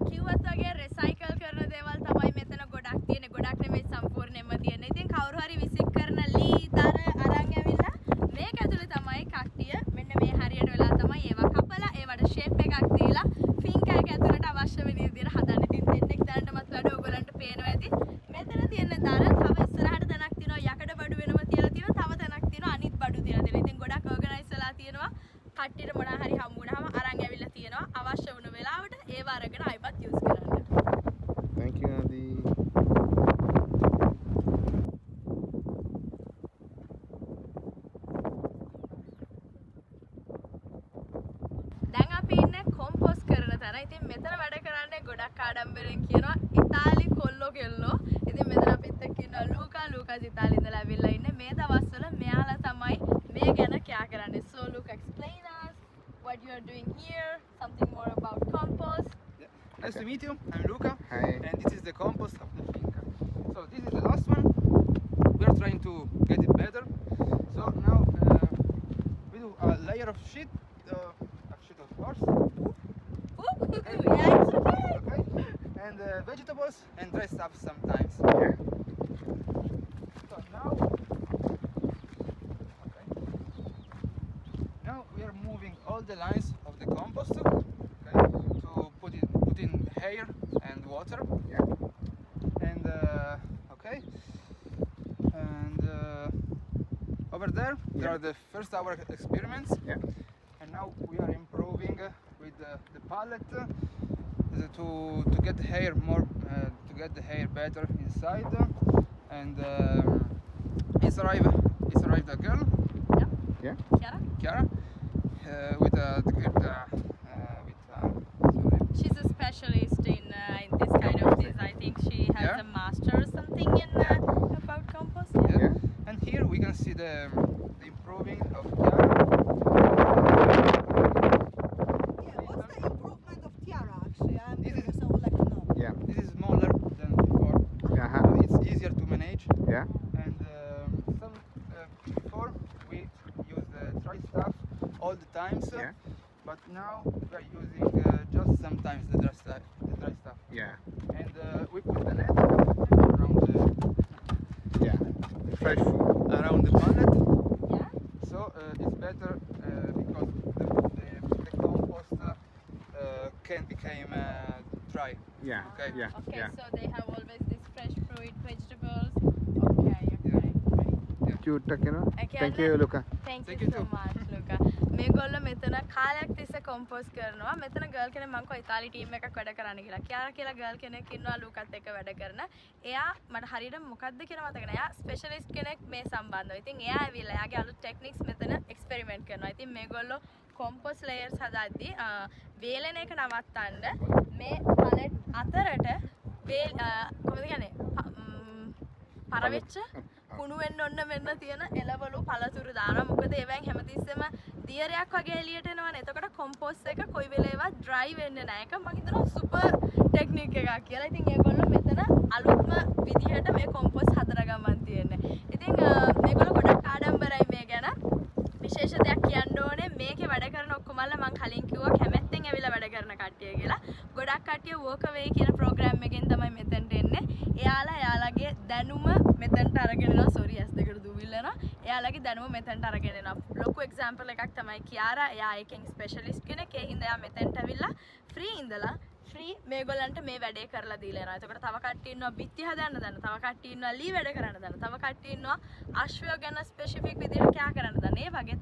Speaker 2: කිව්වත් වගේ රිසයිකල් කරන දේවල් තමයි මෙතන ගොඩක් තියෙන්නේ. ගොඩක් නෙමෙයි සම්පූර්ණයෙන්ම තියෙන්නේ. ඉතින් කවුරු හරි විසික් කරන ලී දර අරන් ඇවිල්ලා මේක ඇතුලේ තමයි කට්ටිය මෙන්න මේ හරියට වෙලා තමයි ඒවා කපලා ඒවට ෂේප් එකක් දීලා ෆින්කා එක ඇතුලට අවශ්‍ය වෙන විදිහට හදන්න. ඉතින් දෙන්නෙක් දැනටමත් වැඩ ඔයගොල්ලන්ට පේනවා ඇති. මෙතන තියෙන දර තව ඉස්සරහට තැනක් තියෙනවා. යකඩ බඩු වෙනම තියලා තියෙනවා. තව තැනක් තියෙනවා අනිත් බඩු තියලා තියෙනවා. ඉතින් ගොඩක් ඕගනයිස් වෙලා තියෙනවා. කට්ටියට මොනවා හරි හම්බ වුණාම අරන් ඇවිල්ලා තියෙනවා. අවශ්‍ය වුණ වෙලාවට ඒව අරගෙන ආයිපත් යූස් කරන්න.
Speaker 1: Thank you, Nadi.
Speaker 2: දැන් අපි ඉන්නේ කොම්පෝස් කරන තැන. ඉතින් මෙතන වැඩ කරන්නේ ගොඩක් ආඩම්බරෙන් කියනවා ඉතාලි කොල්ලෝ කෙල්ලෝ. ඉතින් මෙතන අපිත් එක්ක ඉන්නවා ලූකා ඉතාලි ඉඳලා ඇවිල්ලා ඉන්නේ. මේ දවස්වල මෙයාලා තමයි මේ ගැන කියා කරන්නේ. So Luca, explain us what you are doing here, something more about compost.
Speaker 7: Nice to meet you. I'm Luca,
Speaker 1: Hi.
Speaker 7: and this is the compost of the finca. So this is the last one. We are trying to get it better. So now we do a layer of sheet of course,
Speaker 2: Yeah, it's okay.
Speaker 7: okay, and vegetables and dry stuff sometimes.
Speaker 1: Yeah.
Speaker 7: So now, okay. Now we are moving all the lines of the compost, okay, to put in air and water.
Speaker 1: Yeah.
Speaker 7: And okay, and over over there, there are the first hour experiments.
Speaker 1: Yeah.
Speaker 7: And now we are improving with the pallet to get the hair more, to get the hair better inside. And it's arrived a girl,
Speaker 1: Yeah.
Speaker 7: Chiara, with sorry.
Speaker 2: She's a specialist in this kind of things. I think she has
Speaker 7: Yeah.
Speaker 2: a master or something in about compost. Yeah.
Speaker 7: Yeah. And here we can see the improving of Chiara.
Speaker 3: Yeah, what's the improvement of Tiara actually? I'm curious, I would like to know.
Speaker 1: Yeah.
Speaker 7: This is smaller than before.
Speaker 1: Uh-huh.
Speaker 7: So it's easier to manage.
Speaker 1: Yeah.
Speaker 7: And before we used the dry stuff all the times.
Speaker 1: Yeah.
Speaker 7: But now we are using just sometimes the dry stuff.
Speaker 1: Yeah.
Speaker 7: And we put the net around
Speaker 1: Yeah. Fresh food.
Speaker 7: around the pallet.
Speaker 2: Yeah.
Speaker 7: So it's better because the compost can become dry.
Speaker 1: Yeah.
Speaker 7: Okay.
Speaker 1: Yeah.
Speaker 2: Okay,
Speaker 1: Yeah.
Speaker 2: so they have always this fresh fruit, vegetables. Okay.
Speaker 1: Cute එකනවා.
Speaker 2: Okay,
Speaker 1: Thank you, Luca.
Speaker 2: Thank
Speaker 7: Thank
Speaker 2: you
Speaker 7: you
Speaker 2: so
Speaker 7: too.
Speaker 2: much, Luca. මේගොල්ලෝ මෙතන කාලයක් තිස්සේ compose කරනවා. මෙතන girl කෙනෙක් මං කෝ ඉතාලි team එකක් වැඩ කරන්න කියලා. කියාරා කියලා ගර්ල් කෙනෙක් ඉන්නවා ලූකත් එක්ක වැඩ කරන. එයා මට හරියට මොකද්ද කියලා මතක නැහැ. එයා ස්පෙෂලිස්ට් කෙනෙක් මේ සම්බන්ධව. ඉතින් එයා ඇවිල්ලා එයාගේ අලුත් ටෙක්නික්ස් මෙතන එක්ස්පෙරිමන්ට් කරනවා. ඉතින් මේගොල්ලෝ කොම්පෝස් ලේයර්ස් හදද්දී වේලෙන එක නවත්තන්න මේ පලට් අතරට කොහොමද කියන්නේ පරවෙච්ච කුණු වෙන්න ඔන්න මෙන්න තියෙන එළවලු පළතුරු දානවා. මොකද ඒවෙන් හැමතිස්සෙම දියරයක් වගේ එළියට එනවනේ. එතකොට කොම්පෝස්ට් එක කොයි වෙලේවත් ඩ්‍රයි වෙන්නේ නැහැ. ඒක මම හිතනවා සුපර් ටෙක්නික් එකක් කියලා. ඉතින් ඒගොල්ලෝ මෙතන අලුත්ම විදිහට මේ කොම්පෝස්ට් හදලා ගමන් තියෙන්නේ. ඉතින් මේගොල්ලෝ ගොඩක් ආඩම්බරයි මේ ගැන. විශේෂ දෙයක් කියන්න ඕනේ මේකේ වැඩ කරන ඔක්කොමලා මම කලින් කිව්වා කැමැත්තෙන් ඇවිල්ලා වැඩ කරන කට්ටිය කියලා. ගොඩක් කට්ටිය work away කියන ප්‍රෝග්‍රෑම් එකෙන් තමයි මෙතනට එන්නේ. එයාලගේ දැනුම මෙතනට අරගෙන එනවා. sorry ඇස් දෙකට දුවිල් යනවා. එයාලගේ දැනුම මෙතනට අරගෙන එනවා. ලොකු එක්සැම්පල් එකක් තමයි කියාරා. එයා එකෙන් ස්පෙෂලිස්ට් කෙනෙක්. ඒ හින්දා එයා මෙතනට ඇවිල්ලා ෆ්‍රී ඉඳලා ෆ්‍රී මේගොල්ලන්ට මේ වැඩේ කරලා දීලා යනවා. එතකොට තව කට්ටිය ඉන්නවා බිත්ති හදන්න දන්න. තව කට්ටිය ඉන්නවා ලී වැඩ කරන්න දන්න. තව කට්ටිය ඉන්නවා අශ්වය ගැන ස්පෙસિෆික් විදිහට කෑ කරන්න දන්න. ඒ වගේ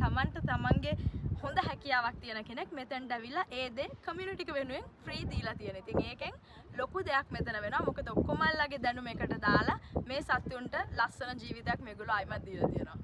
Speaker 2: තමන්ගේ හොඳ හැකියාවක් තියෙන කෙනෙක් මෙතෙන්ට ඇවිල්ලා ඒ දේ කමියුනිටි එක වෙනුවෙන් ෆ්‍රී දීලා තියෙන. ඉතින් ඒකෙන් ලොකු දෙයක් මෙතන වෙනවා. මොකද ඔක්කොමල්ලාගේ දැනුම එකට දාලා මේ සත්තුන්ට ලස්සන ජීවිතයක් මේගොල්ලෝ ආයිමත් දීලා තියෙනවා.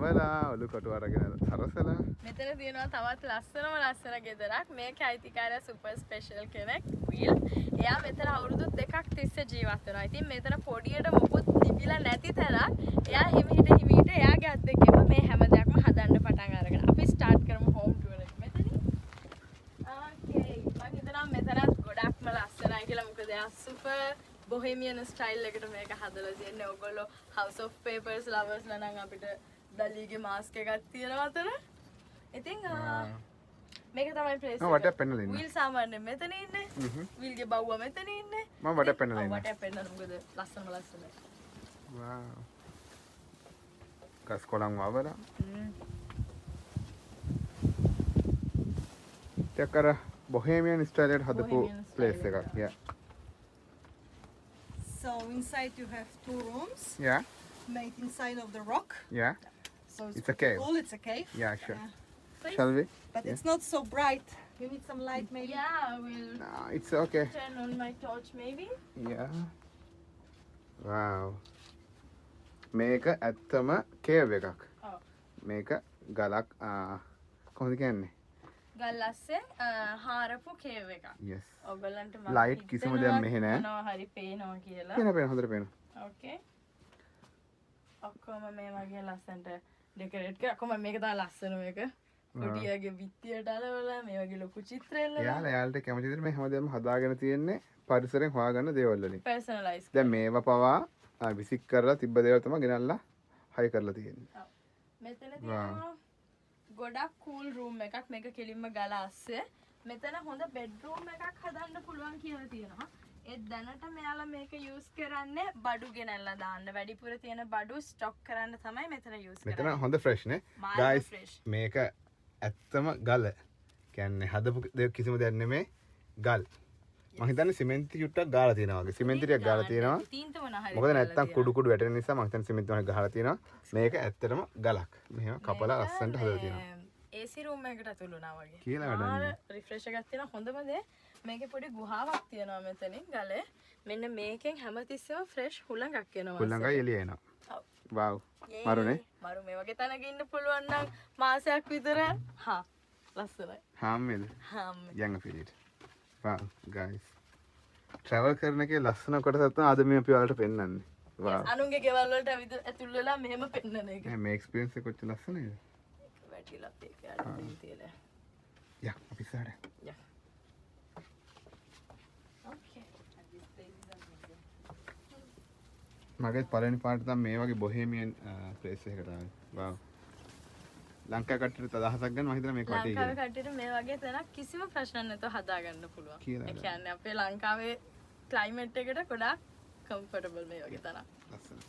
Speaker 1: වවලා ඔලු කටු අරගෙන සරසලා
Speaker 2: මෙතන තියෙනවා තවත් ලස්සන ගෙදරක්. මේකේ අයිතිකාරයා සුපර් ස්පෙෂල් කෙනෙක් විල්. එයා මෙතන අවුරුදු 2ක් තිස්සේ ජීවත් වෙනවා. ඉතින් මෙතන පොඩියට මොකුත් තිබිලා නැති තරක් එයා හිමීට එයාගේ අත් එක්කම මේ හැම දෙයක්ම හදන්න පටන් අරගෙන. අපි ස්ටාර්ට් කරමු හෝම් ටුවර් එක මෙතනින්. ඕකේ. මම හිතනවා මෙතනත් ගොඩක්ම ලස්සනයි කියලා. මොකද එයා සුපර් බොහෙමියන් ස්ටයිල් එකට මේක හදලා තියෙන්නේ. ඔයගොල්ලෝ House of Papers lovers ලා නම් අපිට දලීගේ මාස්ක් එකක් තියෙනවා අතන. ඉතින් මේක තමයි ප්ලේස් එක.
Speaker 1: මම වටේ පෙන්නලා ඉන්නවා.
Speaker 2: වීල් සාමාන්‍යයෙන් මෙතන ඉන්නේ. වීල්ගේ බව්වා මෙතන ඉන්නේ.
Speaker 1: මම වටේ පෙන්නලා ඉන්නවා.
Speaker 2: වටේ පෙන්නන මොකද ලස්සනම ලස්සනයි.
Speaker 1: වාව්. ගස් කොළන් වවලා. ටිකක් බොහෙමියන් ස්ටයිල් එකට හදපු ප්ලේස් එකක්. Yeah.
Speaker 3: So inside you have 2 rooms
Speaker 1: Yeah.
Speaker 3: made inside of the rock.
Speaker 1: Yeah.
Speaker 3: So
Speaker 1: It's a cave.
Speaker 3: cool, it's a cave.
Speaker 1: Yeah, sure.
Speaker 3: Yeah.
Speaker 1: Shall we?
Speaker 3: But
Speaker 1: Yeah.
Speaker 3: it's not so bright. You need some light maybe.
Speaker 2: Yeah, I will
Speaker 1: No, it's okay.
Speaker 2: turn on my torch maybe.
Speaker 1: Yeah. Wow. මේක ඇත්තම cave එකක්.
Speaker 2: ඔව්.
Speaker 1: මේක ගලක් කොහොමද කියන්නේ?
Speaker 2: ගල් අස්සෙන් හාරපු cave එකක්.
Speaker 1: Yes.
Speaker 2: ඔයගොල්ලන්ට මම
Speaker 1: Light කිසිම දෙයක් මෙහෙ නැහැ.
Speaker 2: මොනවා හරි පේනවා කියලා.
Speaker 1: පේන හොඳට පේනවා.
Speaker 2: Okay. ඔක්කොම මේ වගේ ලස්සනට ඩෙකොරේට් කරලා කොහොම මේක තමයි ලස්සන මේක. කුටියගේ බිත්තියට අලවලා මේ වගේ ලොකු චිත්‍රෙල්ල.
Speaker 1: එයාලට කැමති විදිහට මේ හැමදේම හදාගෙන තියෙන්නේ පරිසරයෙන් හොයාගන්න දේවල් වලින්.
Speaker 2: පර්සනලයිස්.
Speaker 1: දැන් මේවා පවා විසික් කරලා තිබ්බ දේවල් තමයි ගෙනල්ලා හයි කරලා තියෙන්නේ.
Speaker 2: මෙතන තියෙනවා ගොඩක් කූල් රූම් එකක්. මේක කෙලින්ම ගල අස්සේ. මෙතන හොඳ බෙඩ්රූම් එකක් හදන්න පුළුවන් කියලා තියෙනවා. ඒ දැනට මෙයාලා මේක යූස් කරන්නේ බඩු ගෙනල්ලා දාන්න. වැඩිපුර තියෙන බඩු ස්ටොක් කරන්න තමයි මෙතන යූස් කරන්නේ.
Speaker 1: මෙතන හොඳ ෆ්‍රෙෂ් නේ. ගයිස් මේක ඇත්තම ගල. කියන්නේ හදපු කිසිම දෙයක් නෙමෙයි ගල්. මම හිතන්නේ සිමෙන්ති චුට්ටක් ගාලා තියෙනවා වගේ. සිමෙන්ති ටිකක් ගාලා තියෙනවා.
Speaker 2: තීන්ත මොන හරි.
Speaker 1: මොකද නැත්තම් කුඩු කුඩු වැටෙන නිසා මම හිතන්නේ සිමෙන්ති වගේ ගහලා තියෙනවා. මේක ඇත්තටම ගලක්. මෙහෙම කපලා ලස්සනට හදලා තියෙනවා.
Speaker 2: AC room එකකට ඇතුළු වුණා වගේ.
Speaker 1: කියලා වැඩන්නේ.
Speaker 2: රිෆ්‍රෙෂ් එකක් තියෙනවා. හොඳම දේ මේකේ පොඩි ගුහාවක් තියෙනවා මෙතනින් ගලේ. මෙන්න මේකෙන් හැමතිස්සෙම ෆ්‍රෙෂ් හුලඟක් එනවා.
Speaker 1: හුලඟයි එළිය එනවා. වව්. මරුනේ.
Speaker 2: මරු මේ වගේ තැනක ඉන්න පුළුවන් නම් මාසයක් විතර හා ලස්සනයි.
Speaker 1: හාම්මේද?
Speaker 2: හාම්මේ.
Speaker 1: young feel it. wow guys. travel කරන එකේ ලස්සන කොටසක් තමයි අද මේ අපි ඔයාලට පෙන්නන්නේ. wow.
Speaker 2: අනුන්ගේ ගෙවල් වලට ඇතුල් වෙලා මෙහෙම පෙන්නන එක.
Speaker 1: මේ එක්ස්පීරියන්ස් එක කොච්චර ලස්සනද?
Speaker 2: වැටිලා ඒක අඩින් තියලා.
Speaker 1: යා අපි ඉස්සරහට.
Speaker 2: යා. okay.
Speaker 1: මගේ පළවෙනි පාට තමයි මේ වගේ බොහෙමියන් ප්ලේස් එකකට ආවේ. wow. ලංකා කට්ටියට 1000ක් ගන්න මම හිතනවා මේක වටේ කියලා.
Speaker 2: ලංකාවේ කට්ටියට මේ වගේ තැනක් කිසිම ප්‍රශ්න නැතුව හදා ගන්න පුළුවන්.
Speaker 1: කියලා
Speaker 2: ඒ කියන්නේ අපේ ලංකාවේ ක්ලයිමේට් එකට ගොඩාක් කම්ෆර්ටබල් මේ වගේ තැනක්.
Speaker 1: ලස්සන.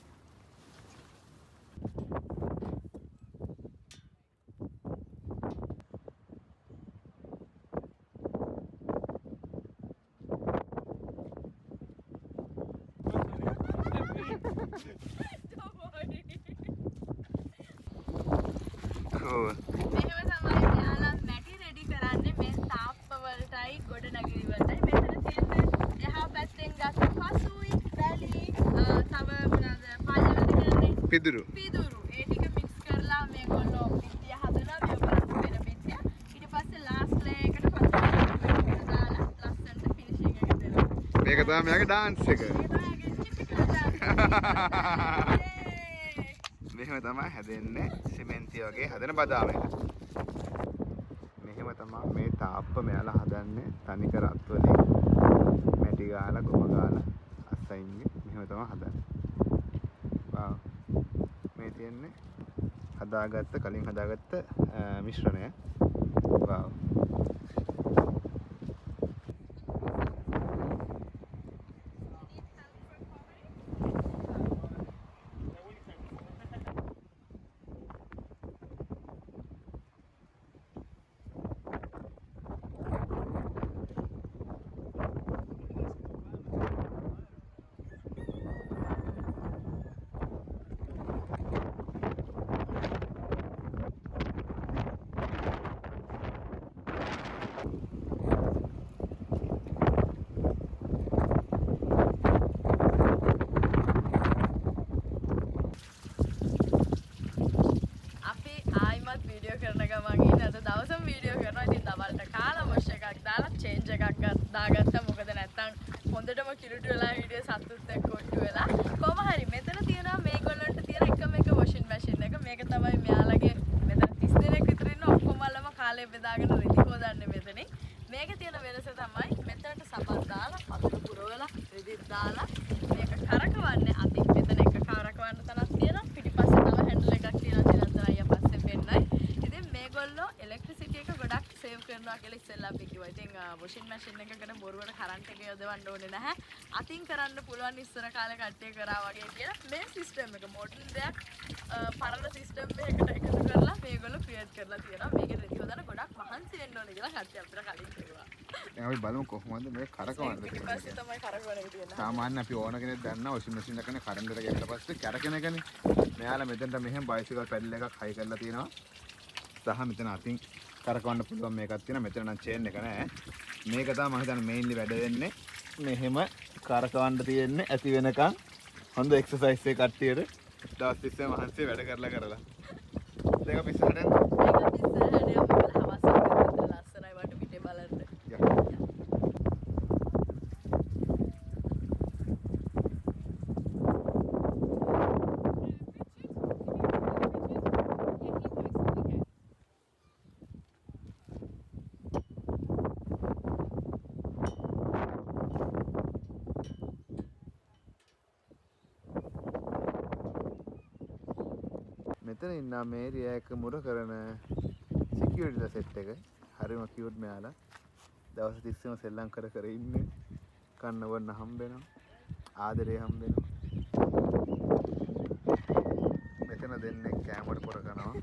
Speaker 1: cool.
Speaker 2: මෙහෙම තමයි මෙයාලා මැටි රෙඩි කරන්නේ මේ තාප්ප වලටයි ගොඩනැගිලි වලටයි. මෙතන තියෙන්නේ එහා පැත්තෙන් ගත්ත පසුයි වැලි තව මොනවාද පායවලද කියන්නේ
Speaker 1: පිදුරු.
Speaker 2: පිදුරු. ඒ ටික මික්ස් කරලා මේගොල්ලෝ පිටිය හදලා මේගොල්ලෝ වෙන පිටිය. ඊට පස්සේ ලාස්ට් ලේ එකට පස්සේ දාලා ලස්සනට ෆිනිෂිං එක දෙනවා.
Speaker 1: මේක තමයි මෙයාගේ ඩාන්ස් එක. මෙහෙම තමයි හැදෙන්නේ සිමෙන්ති වගේ හදන බදාම එක. මෙහෙම තමයි මේ තාප්ප මෙයාලා හදන්නේ තනිකර අත් වලින් මැටි ගාලා ගොම ගාලා අස්සයින්ගේ මෙහෙම තමයි හදන්නේ. wow. මේ තියෙන්නේ කලින් හදාගත්ත මිශ්‍රණය. wow.
Speaker 2: දාගත්තා මොකද නැත්තම් හොඳටම කිලුටු වෙලා වීඩියෝ සතුටුත් එක්ක ඔට්ටු වෙලා කොහොම හරි මෙතන තියෙනවා මේගොල්ලන්ට තියෙන එකම එක වොෂින් මැෂින් එක මේක තමයි මෙයාලගේ මෙතන 30 දෙනෙක් විතර ඉන්න ඔක්කොමලම කාලය බෙදාගෙන රෙදි හොදන්නේ මෙතනින් මේක තියෙන වෙනස තමයි මෙතනට සබන් දාලා පතුරු පුරවලා රෙදි දාලා මේක කරකවන්නේ අතින් මෙතන එක කරකවන්න තනක් තියෙනවා පිටිපස්සේ තව හැන්ඩල් එකක් තියෙනවා දිනතර අයියා පස්සේ පෙන්නයි ඉතින් මේගොල්ලෝ ඉලෙක්ට්‍රිසිටි එක ගොඩක් සේව් කරනවා කියලා ඉස්සෙල්ලා අපි කිව්වා. ඉතින් වොෂින් මැෂින් එකකට බොරුවට කරන්ට් එක යොදවන්න ඕනේ නැහැ. අතින් කරන්න පුළුවන් ඉස්සර කාලේ කට්ටිය කරා වගේ කියලා මේ සිස්ටම් එක මොඩර්න් දෙයක් පරණ සිස්ටම් එකකට එකතු කරලා මේගොල්ලෝ ක්‍රියේට් කරලා තියෙනවා. මේකේ රෙදි හොදන්න ගොඩක් මහන්සි වෙන්න ඕනේ කියලා කට්ටිය අපිට කලින් කිව්වා.
Speaker 1: දැන් අපි බලමු කොහොමද මේක කරකවන්නේ කියලා.
Speaker 2: ඊපස්සේ තමයි කරකවන එක තියෙන්නේ.
Speaker 1: සාමාන්‍ය අපි ඕන කෙනෙක් දන්නා වොෂින් මැෂින් එකනේ කරන්ට් එක ගියට පස්සේ කරකෙන එකනේ. මෙයාලා මෙතනට මෙහෙම බයිසිකල් පැඩල් එකක් හයි කරලා තියෙනවා. සහ මෙතන අතින් කරකවන්න පුළුවන් මේකක් තියෙනවා. මෙතන නම් චේන් එක නැහැ. මේක තමයි මම හිතන්නේ මේන්ලි වැඩ වෙන්නේ. මෙහෙම කරකවන්න තියෙන්නේ ඇති වෙනකන් හොඳ එක්සර්සයිස් එකක් කට්ටියට දවස් 30 මහන්සිය වැඩ කරලා. දෙක පිස්සහට යන්න. ලස්සනයි වට පිටේ බලන්න. මෙතන ඉන්න මේ ඒරියා එක මුර කරන සිකියුරිටිලා සෙට් එක හරිම කියුට් මෙයාලා දවස් 30ම සෙල්ලම් කර ඉන්නේ කන්න වන්න හම්බ වෙනවා. ආදරේ හම්බ වෙනවා. මෙතන දෙන්නේ කැමරට පොර කරනවා.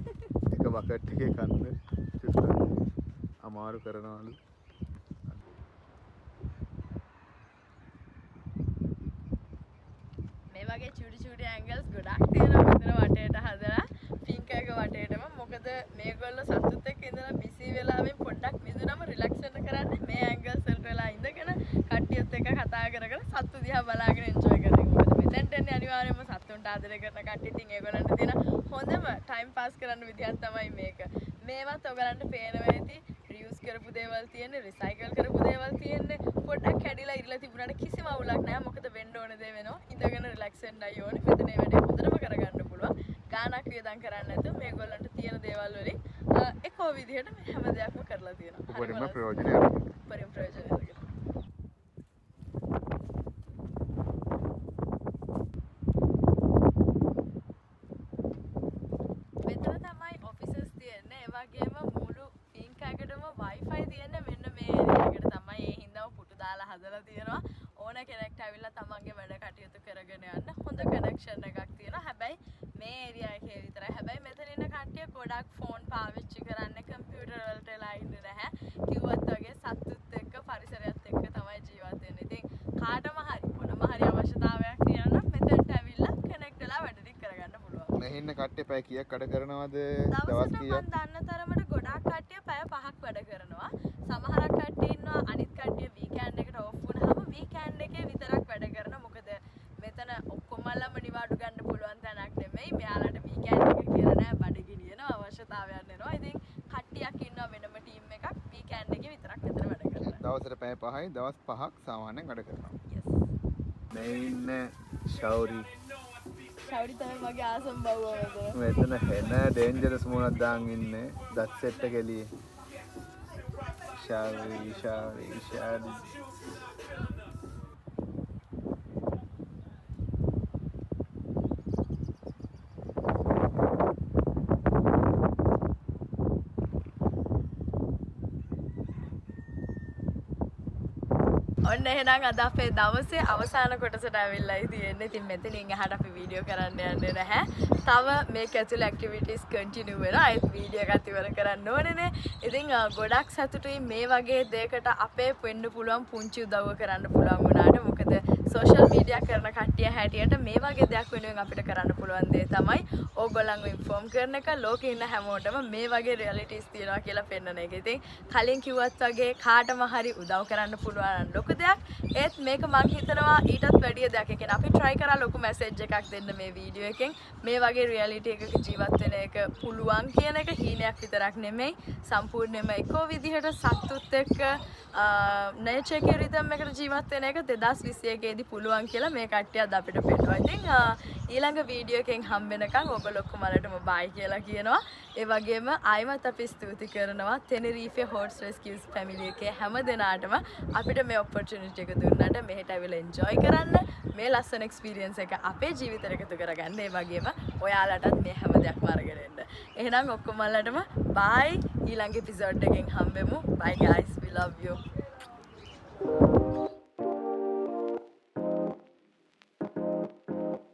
Speaker 1: එක බකට් එකේ කන්න චුට්ටක් අමාරු කරනවලු.
Speaker 2: මේ වගේ චූටි ඇන්ගල්ස් ගොඩක් තියෙනවා මෙතන වටේට හදලා පින්ක් එක වටේටම. මොකද මේගොල්ලෝ සතුත් එක්ක ඉඳලා බිසි වෙලාවෙන් පොඩ්ඩක් මිදුනම රිලැක්ස් වෙන්න කරන්නේ මේ ඇන්ගල්ස් වලට වෙලා ඉඳගෙන කට්ටියත් එක්ක කතා කර කර සත්තු දිහා බලාගෙන එන්ජොයි කරන එක. මොකද මෙතෙන්ට එන්නේ අනිවාර්යයෙන්ම සත්තුන්ට ආදරය කරන කට්ටිය. ඉතින් ඒගොල්ලන්ට තියෙන හොඳම ටයිම් පාස් කරන්න විදිහක් තමයි මේක. මේවත් ඔයගලන්ට පේනවා ඇති රියුස් කරපු දේවල් තියෙන්නේ, රිසයිකල් කරපු දේවල් තියෙන්නේ. පොඩ්ඩක් කැඩිලා ඉරලා තිබුණාට කිසිම අවුලක් නැහැ. මොකද වෙන්න ඕන දේ වෙනවා. ඉඳගෙන රිලැක්ස් වෙන්නයි ඕනේ. මෙතන මේ වැඩේ හොඳටම කරගන්න පුළුවන්. ගානක් වියදම් කරන්නේ නැතුව මේගොල්ලන්ට තියෙන දේවල් වලින් එකෝ විදිහට මේ හැම දෙයක්ම කරලා තියෙනවා.
Speaker 1: උපරිම ප්‍රයෝජනයක්.
Speaker 2: උපරිම ප්‍රයෝජනයක්. මෙතන තමයි ඔෆිසස් තියෙන්නේ. ඒ වගේම මුළු පින්ක් එකටම Wi-Fi තියෙන්නේ මෙන්න මේ ඒරියා එකට තමයි. ඒ හින්දාම පුටු දාලා හදලා තියෙනවා. ඕන කෙනෙක්ට ඇවිල්ලා තමන්ගේ වැඩ කටයුතු කරගෙන යන්න හොඳ කනෙක්ෂන් එකක් තියෙනවා. හැබැයි මේ ඒරියා එකේ විතරයි. හැබැයි මෙතන ඉන්න කට්ටිය ගොඩක් ෆෝන් පාවිච්චි කරන්නේ කම්පියුටර් වලට වෙලා ඉන්නේ නැහැ. කිව්වත් වගේ සතුත් එක්ක පරිසරයත් එක්ක තමයි ජීවත් වෙන්නේ. ඉතින් කාටම හරි මොනම හරි අවශ්‍යතාවයක් තියෙනවා නම් මෙතනට ඇවිල්ලා කනෙක්ට් වෙලා වැඩ ටික කරගන්න පුළුවන්.
Speaker 1: මේ ඉන්න කට්ටිය පැය කීයක් වැඩ කරනවද? දවස්
Speaker 2: දවසට
Speaker 1: කීයක්?
Speaker 2: මම දන්න තරමට ගොඩක් කට්ටිය පැය 5ක් වැඩ කරනවා. සමහරක් කට්ටිය ඉන්නවා අනිත් කට්ටිය වීකෙන්ඩ් එකට ඔෆ් වුණාම වීකෙන්ඩ් එකේ විතරක් වැඩ කරනවා. මොකද මෙතන ඔක්කොමලම නිවාඩු ගන්න පුළුවන් තැනක් නෙමෙයි. මෙයාලට වීකෙන්ඩ් එක කියලා නෑ, බඩගිනියන අවශ්‍යතාවයක් වෙනවා. ඉතින් කට්ටියක් ඉන්නවා වෙනම ටීම් එකක් වීකෙන්ඩ් එකේ විතරක් මෙතන වැඩ කරනවා.
Speaker 1: දවසට පැය 5යි, දවස් 5ක් සාමාන්‍යයෙන් වැඩ කරනවා.
Speaker 2: yes.
Speaker 1: මේ ඉන්න ශෞරි
Speaker 2: ශෞරි තමයි මගේ ආසම් බවවද.
Speaker 1: මෙතන හෙන ඩේන්ජරස් මොනක් දාන් ඉන්නේ දත් සෙට් එක එළියේ. ශාරි
Speaker 2: ඔන්න එහෙනම් අද අපේ දවසේ අවසාන කොටසට ඇවිල්ලායි තියෙන්නේ. ඉතින් මෙතනින් එහාට අපි වීඩියෝ කරන්න යන්නේ නැහැ. තව මේක ඇතුළේ ඇක්ටිවිටීස් කන්ටිනියු වෙනවා. ඒත් වීඩියෝ එකත් ඉවර කරන්න ඕනේනේ. ඉතින් ගොඩක් සතුටුයි මේ වගේ දෙයකට අපේ වෙන්න පුළුවන් පුංචි උදව්ව කරන්න පුළුවන් වුණාට. මොකද සෝෂල් මීඩියා කරන කට්ටිය හැටියට මේ වගේ දෙයක් වෙනුවෙන් අපිට කරන්න පුළුවන් දේ තමයි ඕගොල්ලන්ව ඉන්ෆෝම් කරන එක. ලෝකේ ඉන්න හැමෝටම මේ වගේ රියැලිටිස් තියෙනවා කියලා පෙන්වන එක. ඉතින් කලින් කිව්වත් වගේ කාටම හරි උදව් කරන්න පුළුවන් ලොකු දෙයක්. ඒත් මේක මං හිතනවා ඊටත් වැඩිය දෙයක්. ඒ කියන්නේ අපි try කරා ලොකු මැසේජ් එකක් දෙන්න මේ වීඩියෝ එකෙන්. මේ වගේ රියැලිටි එකක ජීවත් වෙන එක පුළුවන් කියන එක හීනයක් විතරක් නෙමෙයි. සම්පූර්ණයෙන්ම එකෝ විදිහට සතුත් එක්ක nature එකේ rhythm එකට ජීවත් වෙන එක 2021 දී පුළුවන් කියලා මේ කට්ටිය අද අපිට පෙන්නනවා. ඉතින් ඊළඟ වීඩියෝ එකෙන් හම් වෙනකන් ඔයගොල්ලෝ ඔක්කොමලටම bye කියලා කියනවා. ඒ වගේම ආයිමත් අපි ස්තුති කරනවා Tenerife Horse Rescues family එකේ හැම දෙනාටම අපිට මේ opportunity එක දුන්නාට මෙහෙට ඇවිල්ලා enjoy කරන්න. මේ ලස්සන experience එක අපේ ජීවිතේට එකතු කරගන්න. ඒ වගේම ඔයාලටත් මේ හැම දෙයක්ම අරගෙන එන්න. එහෙනම් ඔක්කොමලටම bye. ඊළඟ episode එකෙන් හම්බෙමු. Bye guys. We love you.